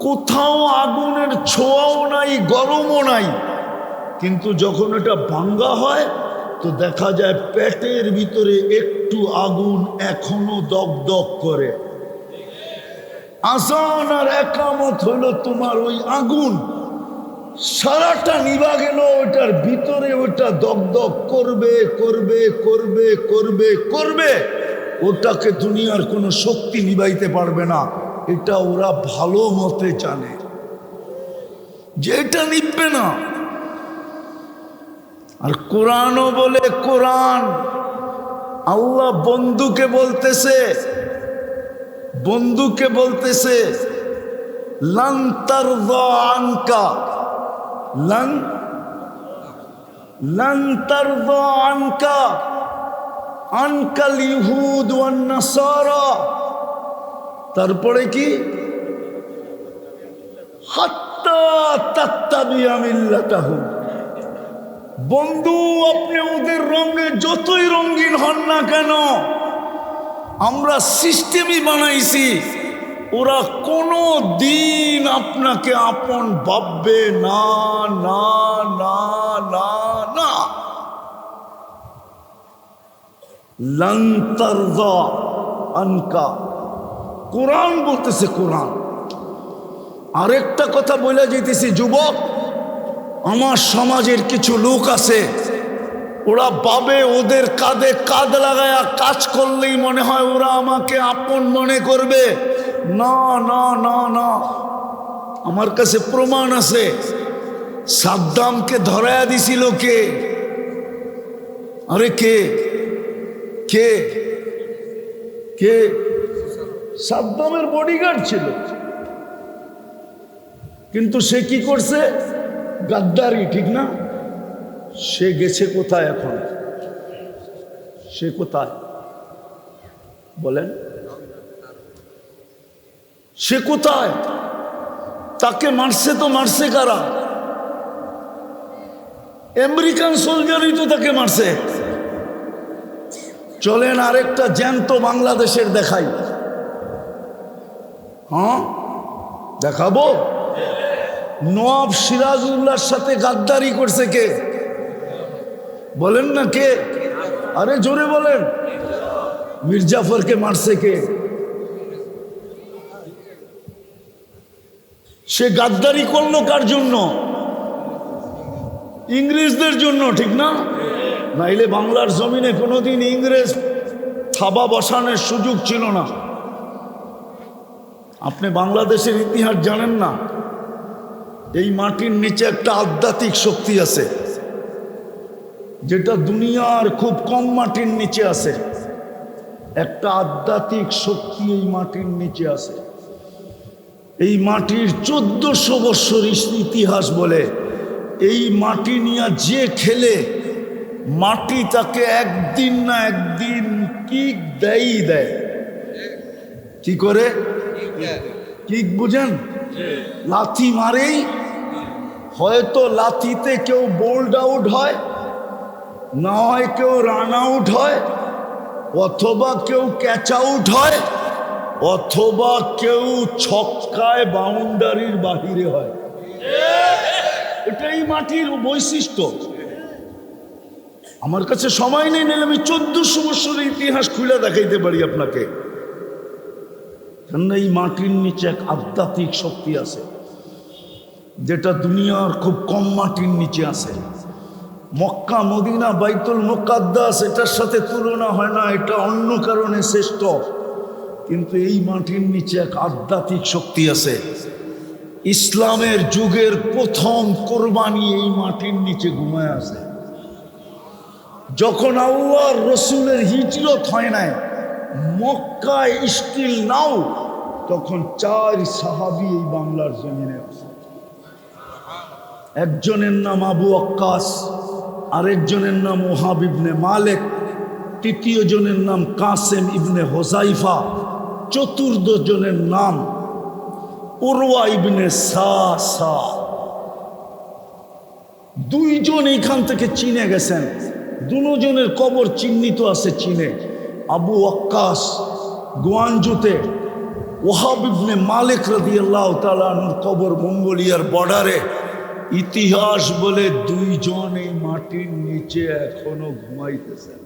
কোথাও আগুনের ছোঁয়াও নাই, গরমও নাই, কিন্তু যখন এটা ভাঙ্গা হয় তো দেখা যায় পেটের ভিতরে একটু আগুন এখনো দগদগ করে। আযান আর একামত হলো তোমার ওই আগুন, সারাটা নিভা গেল, ওটার ভিতরে ওটা দগদগ করবে করবে করবে করবে করবে। ওটাকে দুনিয়ার কোনো শক্তি নিভাইতে পারবে না। এটা ওরা ভালো মতে জানে যে এটা নিভবে না। আর কোরআনও বলে, কোরআন আল্লাহ বন্ধুকে বলতেছে লান তারযা আনকা লান তারযা আনকাল ইহুদ ওয়ান নাসারা। তারপরে কি হাত্তা তাত্তাবিয়া মিল্লাতাহুম। বন্ধু, আপনি ওদের রঙে যতই রঙিন হন না কেন, আমরা সিস্টেমই বানাইছি, ওরা কোনো দিন আপনাকে আপন ভাববে না না না না না। লান তারযা আনকা, কোরআন বলতেছে। কোরআন আরেকটা কথা বলে যেতেছি, যুবক, আমার সমাজের কিছু লোক আছে, ওরা ভাবে ওদের কাঁধে কাঁধ লাগায়া কাজ করলেই মনে হয় ওরা আমাকে আপন মনে করবে। না না না না, আমার কাছে প্রমাণ আছে। সাদ্দামকে ধরায়া দিছিল কে? আরে কে কে কে? সাদ্দামের বডিগার্ড ছিল, কিন্তু সে কি করছে? গাদ্দারি, ঠিক না? সে গেছে কোথায় এখন? সে কোথায় বলেন? সে কোথায়? তাকে মারছে তো মারছে কারা? আমেরিকান সোলজারই তো তাকে মারছে। চলেন আরেকটা জ্যান্ত বাংলাদেশের দেখাই। হ্যাঁ, দেখাবো। নওয়াব সিরাজউল্লাহর সাথে গাদ্দারি করছে কে? বলেন না কে? আরে জোরে বলেন। মির্জাফরকে মারছে কে? সে গাদ্দারি করলো কার জন্য? ইংরেজদের জন্য, ঠিক না? নাইলে বাংলার জমিনে কোনোদিন ইংরেজ থাবা বসানোর সুযোগ ছিল না। আপনি বাংলাদেশের ইতিহাস জানেন না? এই মাটির নিচে একটা আধ্যাত্মিক শক্তি আছে, যেটা দুনিয়ার খুব কম মাটির নিচে আছে। একটা আধ্যাত্মিক শক্তি এই মাটির নিচে আছে। এই মাটির 1400 বৎসর ইতিহাস বলে। এই মাটি নিয়ে যে খেলে, মাটি তাকে একদিন না একদিন কিক দেয় দেয়। কি করে কিক বুঝেন? লাথি মারেই। হয়তো লাথিতে কেউ বোল্ড আউট হয়, না হয় কেউ রান আউট হয়, অথবা কেউ ক্যাচ আউট হয়, অথবা কেউ ছক্কায় বাউন্ডারির বাহিরে হয়। এটাই মাটির বৈশিষ্ট্য। আমার কাছে সময় নেই, নিলে আমি 1400 বছরের ইতিহাস খুলে দেখাইতে পারি আপনাকে। এই মাটির নিচে এক আধ্যাত্মিক শক্তি আছে, যেটা দুনিয়ার খুব কম মাটির নিচে আছে। মক্কা, মদিনা, বাইতুল মুকাদ্দাস এটার সাথে তুলনা হয় না, এটা অন্য কারণে শ্রেষ্ঠ। কিন্তু এই মাটির নিচে এক আধ্যাত্মিক শক্তি আছে। ইসলামের যুগের প্রথম কোরবানি এই মাটির নিচে ঘুমায় আছে। যখন আল্লাহর রসুলের হিজরত হয় নাই, মক্কায় স্টিল নাও, তখন 4 সাহাবী এই বাংলার জমিনে আছে। একজনের নাম আবু ওয়াক্কাস, আরেকজনের নাম ওহাব ইবনে মালিক, তৃতীয় জনের নাম কাসেম ইবনে হোজাইফা, চতুর্থ জনের নাম উরওয়া ইবনে সা। দুইজন এইখান থেকে চীনে গেছেন, দুজনের কবর চিহ্নিত আছে চীনে। আবু ওয়াক্কাস গোয়ানজুতে, ওয়াহাব ইবনে মালিক রাদিয়াল্লাহু তাআলা আনহুর কবর মঙ্গোলিয়ার বর্ডারে। ইতিহাস বলে দুইজন এই মাটির নিচে এখনো ঘুমাইতেছেন।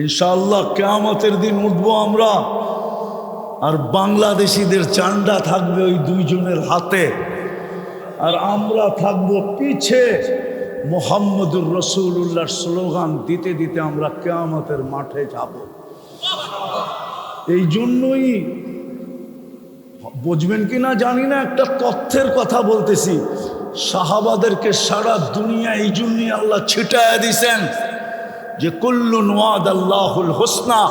ইনশাআল্লাহ কিয়ামতের দিন উঠবো আমরা, আর বাংলাদেশিদের চান্ডা থাকবে ওই দুইজনের হাতে, আর আমরা থাকবো পিছে। মুহাম্মদুর রাসূলুল্লাহর স্লোগান দিতে দিতে আমরা কিয়ামতের মাঠে যাব। এই জন্যই বুঝবেন কি না জানি না, একটা তথ্যের কথা বলতেছি। সাহাবাদেরকে সারা দুনিয়া এই জন্যই আল্লাহ ছিটায়া দিছেন যে কুল্লুন ওয়াদাল্লাহুল হুসনা,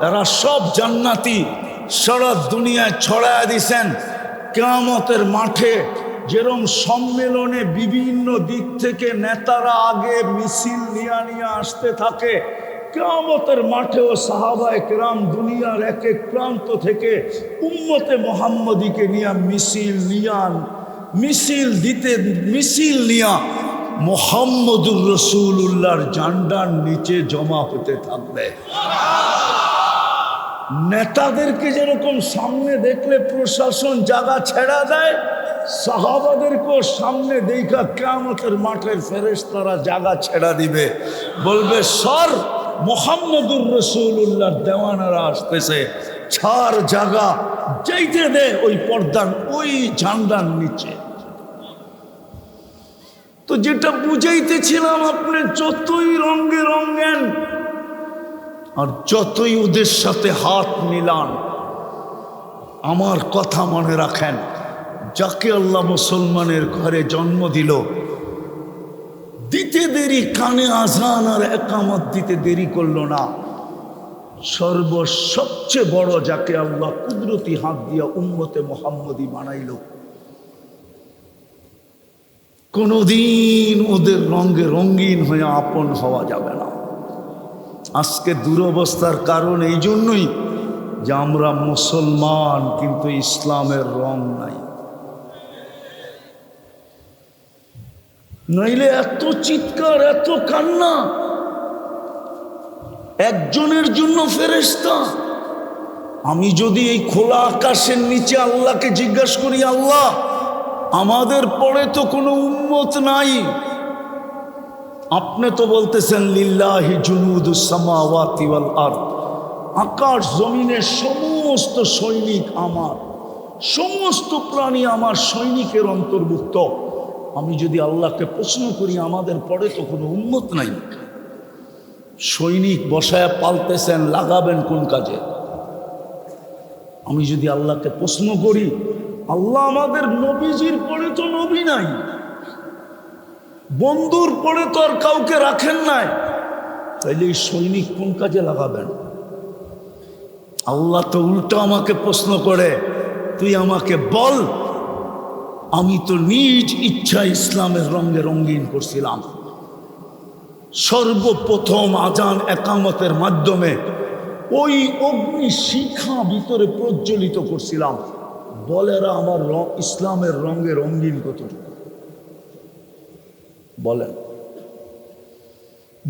এরা সব জান্নাতি। সারা দুনিয়ায় ছড়ায়া দিছেন। কিয়ামতের মাঠে যেরকম সম্মেলনে বিভিন্ন দিক থেকে নেতারা আগে মিছিল নিয়ে আসতে থাকে, কিয়ামতের মাঠেও সাহাবায়ে কেরাম দুনিয়ার এক এক প্রান্ত থেকে উম্মতে মুহাম্মদীকে নিয়ে মিছিল নিয়া মুহাম্মদুর রাসূলুল্লাহর ঝান্ডার নিচে জমা হতে থাকবে। নেতাদেরকে যেরকম সামনে দেখলে প্রশাসন জায়গা ছেড়া দেয়, সাহাবাদেরকেও সামনে দেখা কিয়ামতের মাঠের ফেরেশতারা জায়গা ছেড়া দিবে, বলবে সর, মুহাম্মদুর রাসূলুল্লাহর দেওয়ানারা আসতেছে, ছাড় জায়গা, যাইতে দে ওই পর্দার ওই ঝান্ডার নিচে। তো যেটা বুঝাইতেছিলাম, আপনি যতই রঙে রঙেন আর যতই ওদের সাথে হাত মিলান, আমার কথা মনে রাখেন, যাকে আল্লাহ মুসলমানের ঘরে জন্ম দিল, দিতে দেরি, কানে আজান আর একামত দিতে দেরি করলো না। সবচেয়ে বড় যাকে আল্লাহ কুদরতি হাত দিয়া উম্মতে মুহাম্মদী বানাইল, কোনদিন ওদের রঙে রঙিন হয়ে আপন হওয়া যাবে না। আজকে দুরবস্থার কারণ এই জন্যই যে আমরা মুসলমান কিন্তু ইসলামের রং নাই। নইলে এত চিৎকার, এত কান্না, একজনের জন্য ফেরেশতা। আমি যদি এই খোলা আকাশের নিচে আল্লাহকে জিজ্ঞাসা করি, আল্লাহ আমাদের পরে তো কোনো উম্মত নাই, আপনি তো বলতেছেন লিল্লাহি জুনুদুস সামাওয়াতি ওয়াল আরদ, আকাশ জমিনের সমস্ত সৈনিক আমার, সমস্ত প্রাণী আমার সৈনিকের অন্তর্ভুক্ত। আমি যদি আল্লাহকে প্রশ্ন করি আমাদের পরে তো কোনো উম্মত নাই, সৈনিক বসায়া পালতেছেন, লাগাবেন কোন কাজে? আমি যদি আল্লাহকে প্রশ্ন করি, আল্লাহ আমাদের নবীজির পরে তো নবী নাই, বন্ধুর পরে তো আর কাউকে রাখেন নাই, তাইলে এই সৈনিক কোন কাজে লাগাবেন? আল্লাহ তো উল্টো আমাকে প্রশ্ন করে, তুই আমাকে বল, আমি তো নিজ ইচ্ছা ইসলামের রঙে রঙিন করছিলাম। সর্বপ্রথম আজান একামতের মাধ্যমে ওই অগ্নি শিখা ভিতরে প্রজ্বলিত করছিলাম। বলেরা আমার ইসলামের রঙে রঙিন কতটুকু?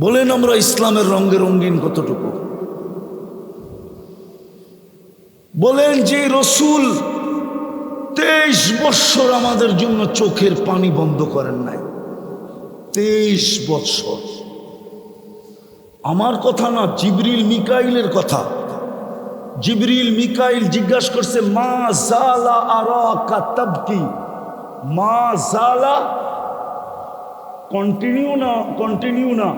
বলেন আমরা ইসলামের রঙে রঙিন কতটুকু? বলেন যে রসুল 23 বৎসর আমাদের জন্য চোখের পানি বন্ধ করেন নাই, 23 বৎসর। আমার কথা না, জিবরিল মিকাইলের কথা। জিবরিল মিকাইল জিজ্ঞাসা করছে, মা জালা আরাকা তাবকি, মা জালা কন্টিনিউ না,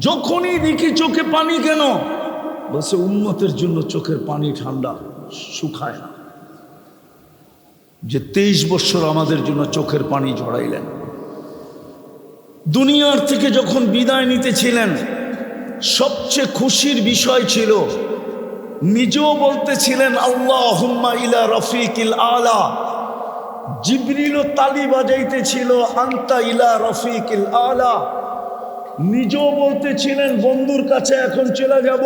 যখনই দেখি চোখে পানি কেন? বলছে উম্মতের জন্য চোখের পানি ঠান্ডা, শুকায় না। যে 23 বৎসর আমাদের জন্য চোখের পানি ঝরাইলেন। দুনিয়ার থেকে যখন বিদায় নিতেছিলেন, সবচেয়ে খুশির বিষয় ছিল, নিজেও বলতেছিলেন আল্লাহুম্মা ইলা রফিকিল আলা, জিবরিলও তালি বাজাইতেছিল আনতা ইলা রফিকিল আলা, নিজেও বলতেছিলেন বন্ধুর কাছে এখন চলে যাব।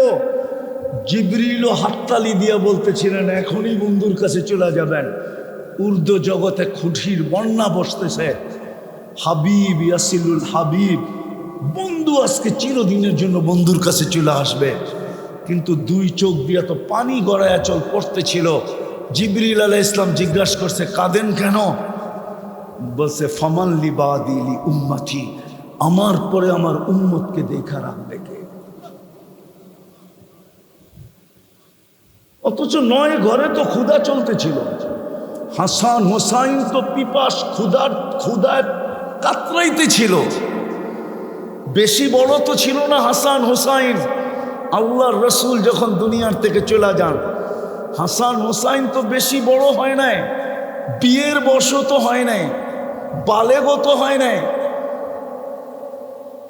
জিবরিলও হাততালি দিয়া বলতেছিলেন এখনই বন্ধুর কাছে চলে যাবেন। উর্দু জগতে খুশির বন্যা বসতেছে। হাবিব ইয়াসিলুল হাবিব, বন্ধু আজকে চিরদিনের জন্য বন্ধুর কাছে চলে আসবে। কিন্তু দুই চোখ দিয়া তো পানি গড়ায় চল পড়তেছিল। জিবরিল আলাইহিস সালাম জিজ্ঞাসা করছে কাঁদেন কেন? বলছে ফামান লিবাদিলি উম্মতি, আমার পরে আমার উম্মতকে দেখা রাখবে কে? অথচ নয় ঘরে তো ক্ষুধা চলতেছিল। হাসান হোসাইন তো পিপাস ক্ষুধায় কাতরাইতে ছিল। বেশি বড় তো ছিল না হাসান হোসাইন। আল্লাহর রসুল যখন দুনিয়ার থেকে চলে যান, হাসান হোসাইন তো বেশি বড় হয় নাই, বিয়ের বর্ষ তো হয় নাই, বালেগও তো হয় নাই।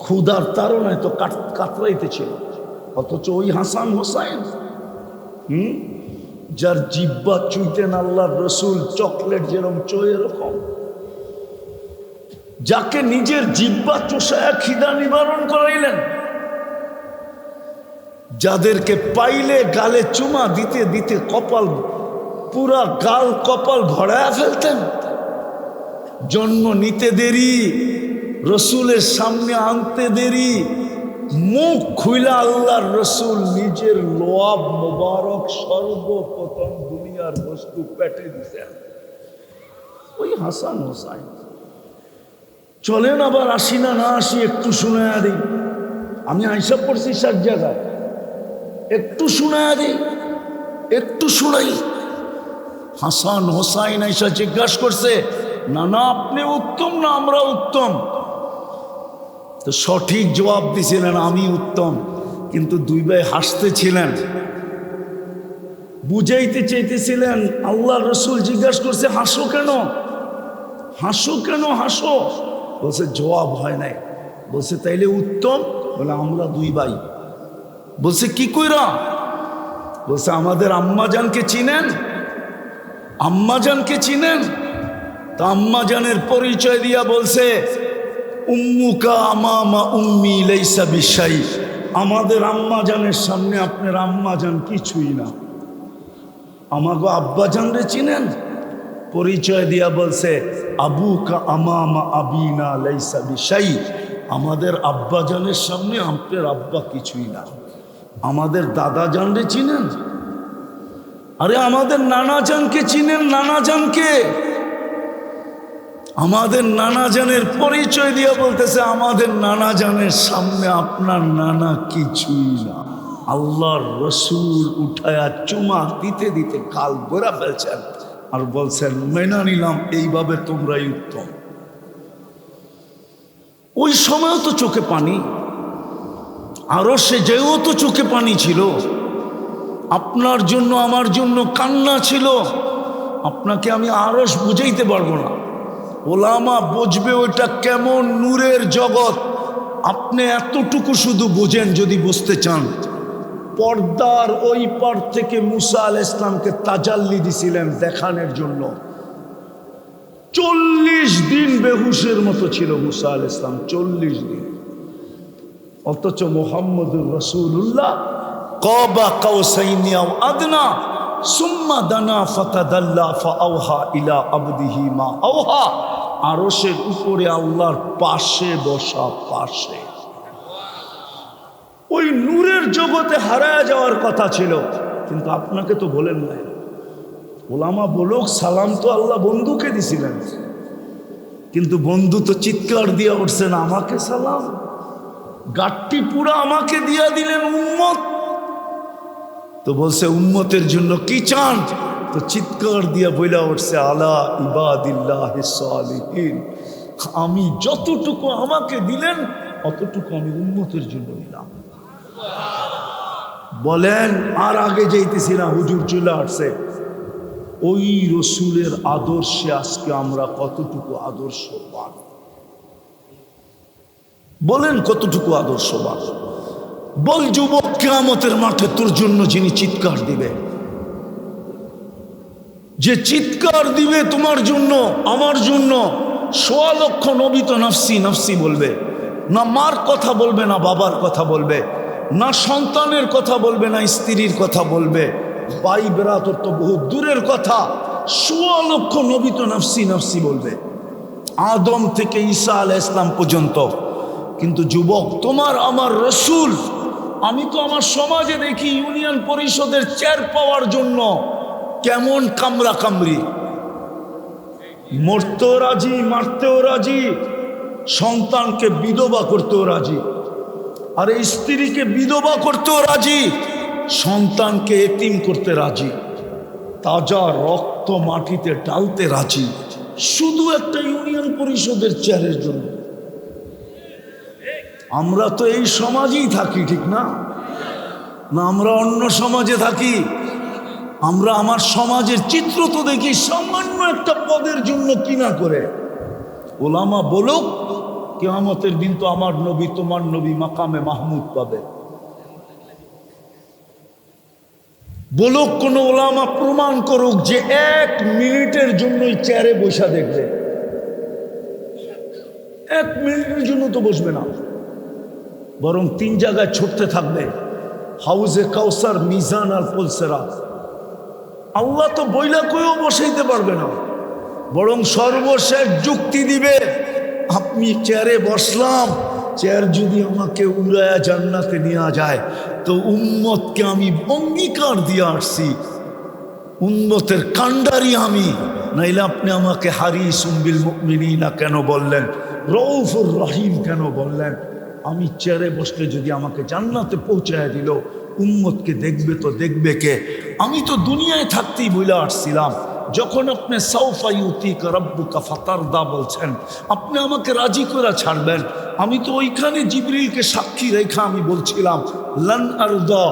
ক্ষুধার তাড়নায় তো কাতরাইতে ছিল। অথচ ওই হাসান হোসাইন যার জিব্বা চুইতেন আল্লাহর রসুল চকলেট যেরকম চোয় এরকম, যাকে নিজের জিব্বা চোষায়া খিদা নিবারণ করাইলেন, যাদেরকে পাইলে গালে চুমা দিতে দিতে কপাল পুরা গাল কপাল ভরায়া ফেলতেন। জন্ম নিতে দেরি, রসুলের সামনে আনতে দেরি, মুখ খুইলা আল্লাহর রসুল নিজের লোয়াব মোবারক সর্বপ্রথম দুনিয়ার বস্তু পেটে দিতেন। ওই হাসান হোসাইন। চলেন আবার আসি না আসি একটু শুনায়া দিই। আমি আইসা পড়ছি 60 জায়গায়, একটু শুনায়া দিই, একটু শুনাই। হাসান হোসাইন আইসা জিজ্ঞাসা করছে না আপনি উত্তম না আমরা উত্তম? তো সঠিক জবাব দিছিলেন আমি উত্তম। কিন্তু দুই ভাই হাসতেছিলেন, বুঝাইতে চাইতেছিলেন। আল্লাহ রসুল জিজ্ঞাসা করছে হাসো কেন, হাসো কেন, হাসো? বলছে জবাব হয় নাই। বলছে তাইলে উত্তম? বলে আমরা দুই ভাই। বলছে কি কইরা? বলছে আমাদের আম্মাজানকে চিনেন? আম্মাজানকে চিনেন? তা আম্মাজানের পরিচয় দিয়া বলছে উম্মুকা আমামা উম্মি লাইসা বিশাই, আমাদের আম্মাজানের সামনে আপনার আম্মাজান কিছুই না। আমাগো আব্বাজানরে চিনেন? পরিচয় দিয়া বলছে আবুকা আমামা আবিনা লাইসা বিশাই, আমাদের আব্বাজানের সামনে আপনার আব্বা কিছুই না। আমাদের দাদাজানরে চিনেন? আরে আমাদের নানাজানকে চিনেন? নানাজানকে, আমাদের নানাজানের পরিচয় দিয়ে বলতেছে আমাদের নানাজানের সামনে আপনার নানা কিছুই না। আল্লাহর রসুল উঠায়া চুমা দিতে দিতে কাল গোড়া ফেলছেন আর বলছেন মেনা নিলাম, এইভাবে তোমরাই উত্তম। ওই সময়ও তো চোখে পানি, আরো সে যেও তো চোখে পানি ছিল। আপনার জন্য আমার জন্য কান্না ছিল। আপনাকে আমি আরশ বুঝাইতে পারবো না, ওলামা বুঝবে ওইটা কেমন নূরের জগৎ। আপনি এতটুকু শুধু বোঝেন যদি বুঝতে চান। পর্দার ওই পার থেকে মুসা আলাইহিস সালামকে তাজাল্লি দিছিলেন দেখানোর জন্য। 40 দিন বেহুশের মতো ছিল মুসা আলাইহিস সালাম, 40 দিন। অথচ মুহাম্মদুর রাসূলুল্লাহ কাবা কাউসাইনি আও আদনা সুম্মা দানা ফাতাদাল্লা ফাআওহা ইলা আবদিহি মা আওহা, আরশের উপরে আল্লাহর পাশে বসা, পাশে। ওই নূরের জগতে হারায় যাওয়ার কথা ছিল, কিন্তু আপনাকে তো বলেন নাই। ওলামা বলুক সালাম তো আল্লাহ বন্ধুকে দিছিলেন, কিন্তু বন্ধু তো চিৎকার দিয়া উঠছেন আমাকে সালাম, গাট্টি পুরা আমাকে দিয়া দিলেন উম্মত। তো বলছে উম্মতের জন্য কি চান? তো চিৎকার দিয়া বইলা উঠছে আলা ইবাদিল্লাহিস সালিহিন, আমি যতটুকু আমাকে দিলেন অতটুকু আমি উম্মতের জন্য নিলাম। বলেন আর আগে যাইতেছি না, হুজুর চলে আসছে। ওই রসুলের আদর্শে আজকে আমরা কতটুকু আদর্শবান? বলেন কতটুকু আদর্শবান? বল যুবক, কিয়ামতের মাঠে তোর জন্য যিনি চিৎকার দিবে, যে চিৎকার দিবে তোমার জন্য আমার জন্য, 1.25 লক্ষ নবী তো নফসি নফসি বলবে। না মার কথা বলবে, না বাবার কথা বলবে, না সন্তানের কথা বলবে, না স্ত্রীর কথা বলবে, ভাই বেরাতর তো বহু দূরের কথা, ১৬ লক্ষ নবী তো নফসি নফসি বলবে, আদম থেকে ঈসা আলাইহিস সালাম পর্যন্ত। কিন্তু যুবক, তোমার আমার রসুল, আমি তো আমার সমাজে দেখি ইউনিয়ন পরিষদের চেয়ার পাওয়ার জন্য কেমন কামরা কামরি, মরতেও রাজি, মারতেও রাজি, সন্তানকে বিধবা করতেও রাজি, আর স্ত্রীকে বিধবা করতেও রাজি, সন্তানকে এতিম করতে রাজি, তাজা রক্ত মাটিতে ঢালতে রাজি, শুধু একটা ইউনিয়ন পরিষদের চেয়ারের জন্য। আমরা তো এই সমাজেই থাকি, ঠিক না? না আমরা অন্য সমাজে থাকি? আমরা আমার সমাজের চিত্র তো দেখি সামান্য একটা পদের জন্য কিনা করে। ওলামা বলুক কিয়ামতের দিন তো আমার নবী তোমার নবী মাকামে মাহমুদ পাবে। বলুক কোন ওলামা, প্রমাণ করুক যে 1 মিনিটের জন্যই চেয়ারে বসা দেখবে। 1 মিনিটের জন্য তো বসবে না, বরং 3 জায়গায় ছুটতে থাকবে, হাউজে কাউসার, মিজান আর পুলসেরাত। আল্লাহ তো বইলা কইও বসাইতে পারবে না, বরং সর্বশেষ যুক্তি দিবে, আপনি চেয়ারে বসলাম, চেয়ার যদি আমাকে উড়ায়া জান্নাতে নিয়ে যায় তো উম্মতকে আমি অঙ্গীকার দিয়ে আসছি, উম্মতের কান্ডারি আমি, নাইলে আপনি আমাকে হারিসুম বিল মুমিনিনা কেন বললেন, রউফুর রহিম কেন বললেন? আমি চেয়ারে বসলে যদি আমাকে জান্নাতে পৌঁছায় দিল, উম্মতকে দেখবে তো দেখবে কে? আমি তো দুনিয়ায় থাকতেই বলে আসছিলাম, যখন আপনি সাউফা ইউতিকা রাব্বুকা ফাতারদা বলছেন, আপনি আমাকে রাজি করে ছাড়বেন, আমি তো ওইখানে জিবরিলকে সাক্ষী রেখা আমি বলছিলাম লান আরদা,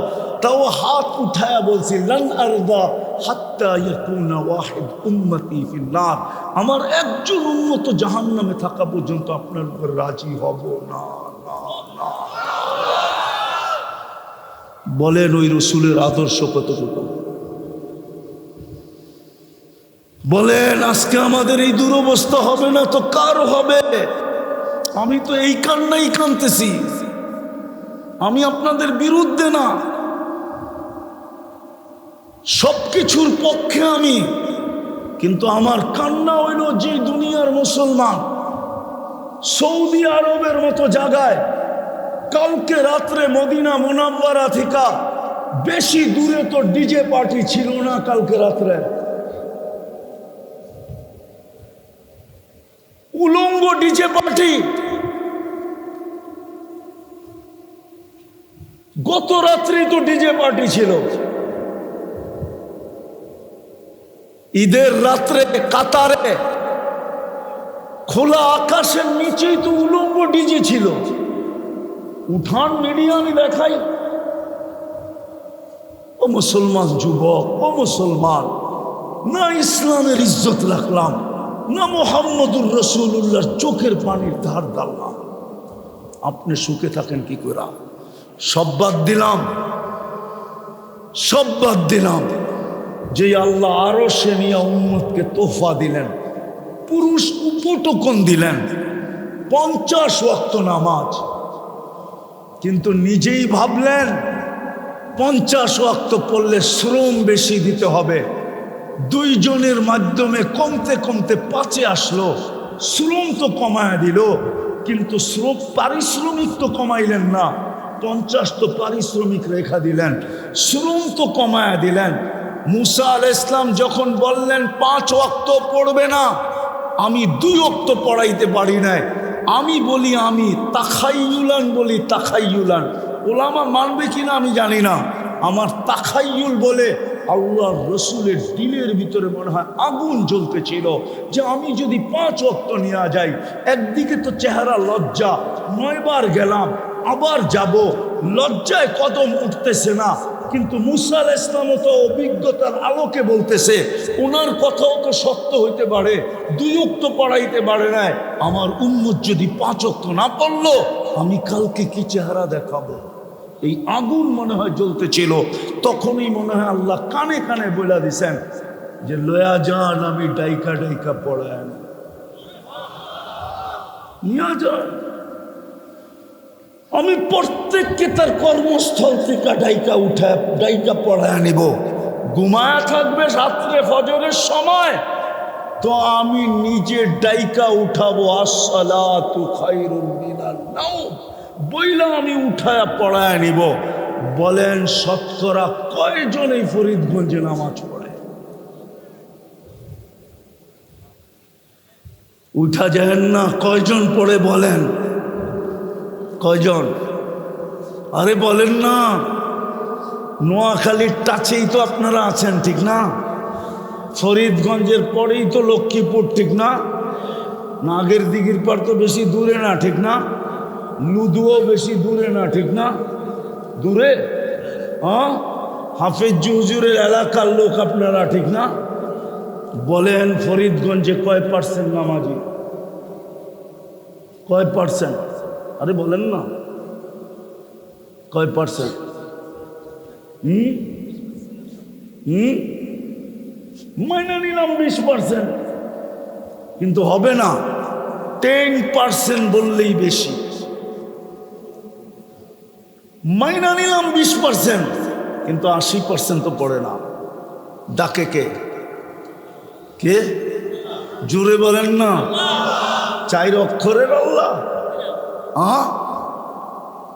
তাও হাত উঠায়া বলছি লান আরদা হাত্তা ইয়াকুনা ওয়াহিদ উম্মতি ফিন্নার, আমার একজন উম্মত জাহান্নামে থাকা পর্যন্ত আপনার উপর রাজি হব না। বলেন ওই রসুলের আদর্শ কতটুকু? বলেন আজকে আমাদের এই দুরবস্থা হবে না তো কার হবে? আমি তো এই কান্নাই কাঁদতেছি, আমি আপনাদের বিরুদ্ধে না, সবকিছুর পক্ষে আমি, কিন্তু আমার কান্না হইল যে দুনিয়ার মুসলমান সৌদি আরবের মতো জায়গায় কালকে রাত্রে মদিনা মুনাওয়ারা থেকে বেশি দূরে তো ডিজে পার্টি ছিল না, কালকে রাত্রে উলঙ্গ ডিজে পার্টি, গত রাত্রি তো ডিজে পার্টি ছিল, ঈদের রাত্রে কাতারে খোলা আকাশের নিচেই তো উলঙ্গ ডিজে ছিল। উঠান মিডিয়া আমি দেখাই, ও মুসলমান যুবক, ও মুসলমান, না ইসলামের ইজ্জত রাখলাম, না মুহাম্মদুর রাসূলুল্লাহর চোখের পানির ধার দাল্লাম, আপনি সুখে থাকেন কি করে? সব বাদ দিলাম, সব বাদ দিলাম, যে আল্লাহ আরো সে নিয়ে উম্মতকে তোহফা দিলেন, পুরুষ উপটকন দিলেন, 50 ওয়াক্ত নামাজ, কিন্তু নিজেই ভাবলেন 50 ওয়াক্ত পড়লে শ্রম বেশি দিতে হবে, 2 জনের মাধ্যমে কমতে কমতে 5-এ আসলো, শ্রম তো কমায় দিল, কিন্তু শ্রম পারিশ্রমিক তো কমাইলেন না, 50 তো পারিশ্রমিক রেখা দিলেন, শ্রম তো কমায় দিলেন। মুসা আলাইহিস সালাম যখন বললেন 5 ওয়াক্ত পড়বে না, আমি 2 ওয়াক্ত পড়াইতে পারি নাই, আমি বলি, আমি তাখাইয়ুলান বলি, তাখাইয়ুলান, ওলামা মানবে কিনা আমি জানি না, আমার তাখাইয়ুল বলে আল্লাহর রসুলের দিলের ভিতরে মনে হয় আগুন জ্বলতেছিল, যে আমি যদি 5 ওয়াক্ত নিয়ে যাই, একদিকে তো চেহারা লজ্জা, 9 বার গেলাম আবার যাব, লজ্জায় কদম উঠতেছে না, কিন্তু মুসা আলাইহিস সালাম তো অভিজ্ঞতার আলোকে বলতেছে, ওনার কথাও তো সত্য হইতে পারে, 2 ওয়াক্ত পড়াইতে পারে না, আমার উম্মত যদি 5 ওয়াক্ত না পড়লো, আমি কালকে কি চেহারা দেখাবো? এই আগুন মনে হয় জ্বলতেছিল, তখনই মনে হয় আল্লাহ কানে কানে বলে দিছেন যে লয়া যান, আমি ডাইকা ডাইকা পড়ায় নিয়া যান। আমি প্রত্যেককে তার কর্মস্থল থেকে ডাইকা পড়ায় নিব। ঘুমায়া থাকবে রাত্রে ফজরের সময়, তো আমি নিজে ডাইকা উঠাবো, আসসালাতু খায়রুম মিনান নাওম বইলা আমি উঠায়া পড়ায় নিব। বলেন শতকরা কয়জন এই ফরিদগঞ্জে নামাজ পড়ে? উঠা যায় না, কয়জন পড়ে বলেন? কয়জন? আরে বলেন না। নোয়াখালীর টাচেই তো আপনারা আছেন, ঠিক না? ফরিদগঞ্জের পরেই তো লক্ষ্মীপুর, ঠিক না? নাগের দিঘির পর তো বেশি দূরে না, ঠিক না? লুদুও বেশি দূরে না, ঠিক না? দূরে? হ্যাঁ, হাফেজ হুজুরের এলাকার লোক আপনারা, ঠিক না? বলেন ফরিদগঞ্জে কয় পার্সেন্ট নামাজি? কয় পার্সেন্ট? আরে বলেন না, কয় পার্সেন্ট? মাইনা নিলাম 20%, কিন্তু হবে না। 10% বললেই বেশি। মাইনা নিলাম 20%, কিন্তু 80% তো পড়ে না। ডাকে কে? কে? জোরে বলেন না। 4 অক্ষরের আল্লাহ।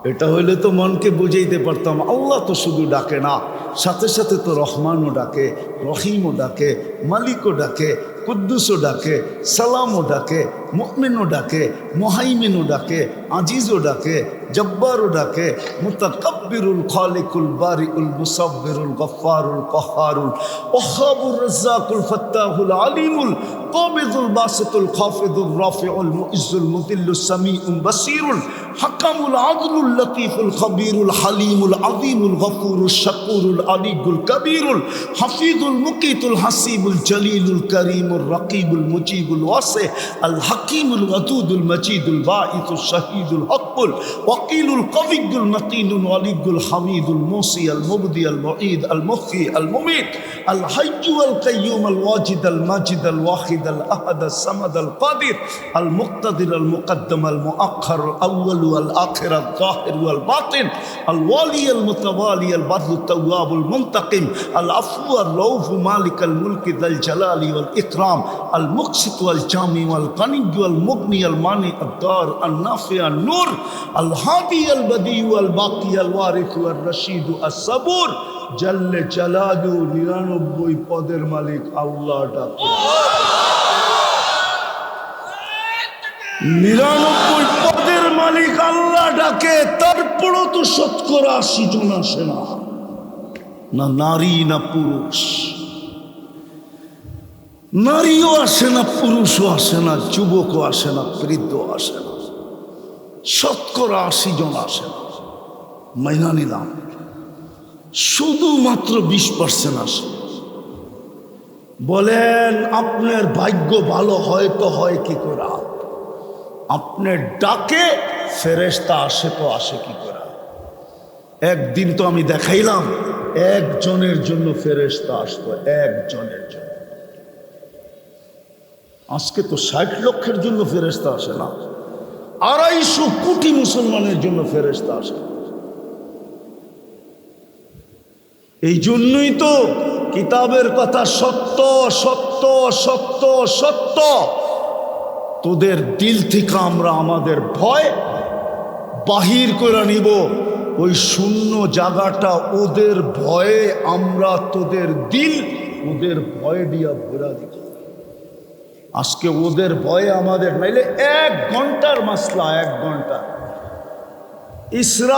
এটা হইলে তো মনকে বুঝাইতে পারতাম। আল্লাহ তো শুধু ডাকে না, সাথে সাথে তো রহমানও ডাকে, রহিমও ডাকে, মালিকও ডাকে, কুদ্দুসও ডাকে, সালামও ডাকে, মুমিনও ডাকে, মুহাইমিনও ডাকে, আজিজও ডাকে, জব্বারও ডাকে, মুতাকাব্বিরুল খালিকুল বারিউল মুসাব্বিরুল গফফারুল কহ্হারুল ওয়াহ্হাবুর রাজ্জাকুল ফাত্তাহুল আলিমুল কাবিদুল বাসিতুল খাফিদুর রাফিউল মুইজ্জুল মুদিল্লুস সামিউল বাসীরুল হাকামুল আদলুল লতীফুল খবীরুল হালিমুল আযীমুল গফুরুশ শাকুরুল আলিয়ুল কবীরুল হাফিজুল মুকিতুল হাসিবুল জলিলুল করিমুর রকিবুল মুজিবুল ওয়াসি আল হাকিমুল ওয়াদুদুল মজিদুল বাঈসুশ শাহীদুল হকুল ওয়াকিলুল কবিয়ুল মতিনুল ওয়ালিয়ুল হামিদুল মুসি আল মুবদি আল মুঈদ আল মুহয়ি আল মুমীত আল হাইয়্যু আল কাইয়্যুম আল ওয়াজিদ আল মাজিদ আল ওয়াহিদ আল আহাদ আল সামাদ আল কাদির আল মুক্তাদির আল মুকদ্দম আল মুআখ্খার আল আউয়াল আল আখির আল যাহির ওয়াল বাতিন আল ওয়ালি আল মুতাওয়ালি আল বাদল তাওয়াব আল মুনতাকিম আল আফু আল রউফ মালিক আল মুলক যাল জালালি ওয়াল ইকরাম আল মুকসিত ওয়াল জামি ওয়াল গানি ওয়াল মুগনি আল মানি আদ দার আল নাফি আল নূর আল হাদি আল বদি ওয়াল বাকি আল ওয়ারিস ওয়াল রশিদ আস সাবুর জাল্লে জালালু 99 পদের মালিক আল্লাহ ডাকে। 99 পদের মালিক আল্লাহ ডাকে, তারপরও তো শতকরা 80 জন আসে না। না নারী না পুরুষ, নারীও আসে না, পুরুষও আসে না, যুবকও আসে না, বৃদ্ধ আসে না, শতকরা 80 জন আসে না। মাইনা নিলাম, শুধুমাত্র 20% আসে। বলেন আপনার ভাগ্য ভালো হয় তো হয় কি করে? আপনার ডাকে ফেরেশতা আসে তো আসে কি করে? একদিন তো আমি দেখাইলাম, একজনের জন্য ফেরেশতা আসতো, একজনের জন্য। আজকে তো 60 লক্ষের জন্য ফেরেশতা আসে না, 250 কোটি মুসলমানের জন্য ফেরেশতা আসে। এই জন্যই তো কিতাবের কথা সত্য সত্য সত্য সত্য। তোদের দিল থেকে আমরা আমাদের ভয় বাহির করে নিব, ওই শূন্য জায়গাটা ওদের ভয়ে আমরা তোদের দিল ওদের ভয় দিয়া ভরা দিব। আজকে ওদের ভয়ে আমাদের, নাইলে 1 ঘন্টার মাসলা, 1 ঘন্টা ইসরায়েল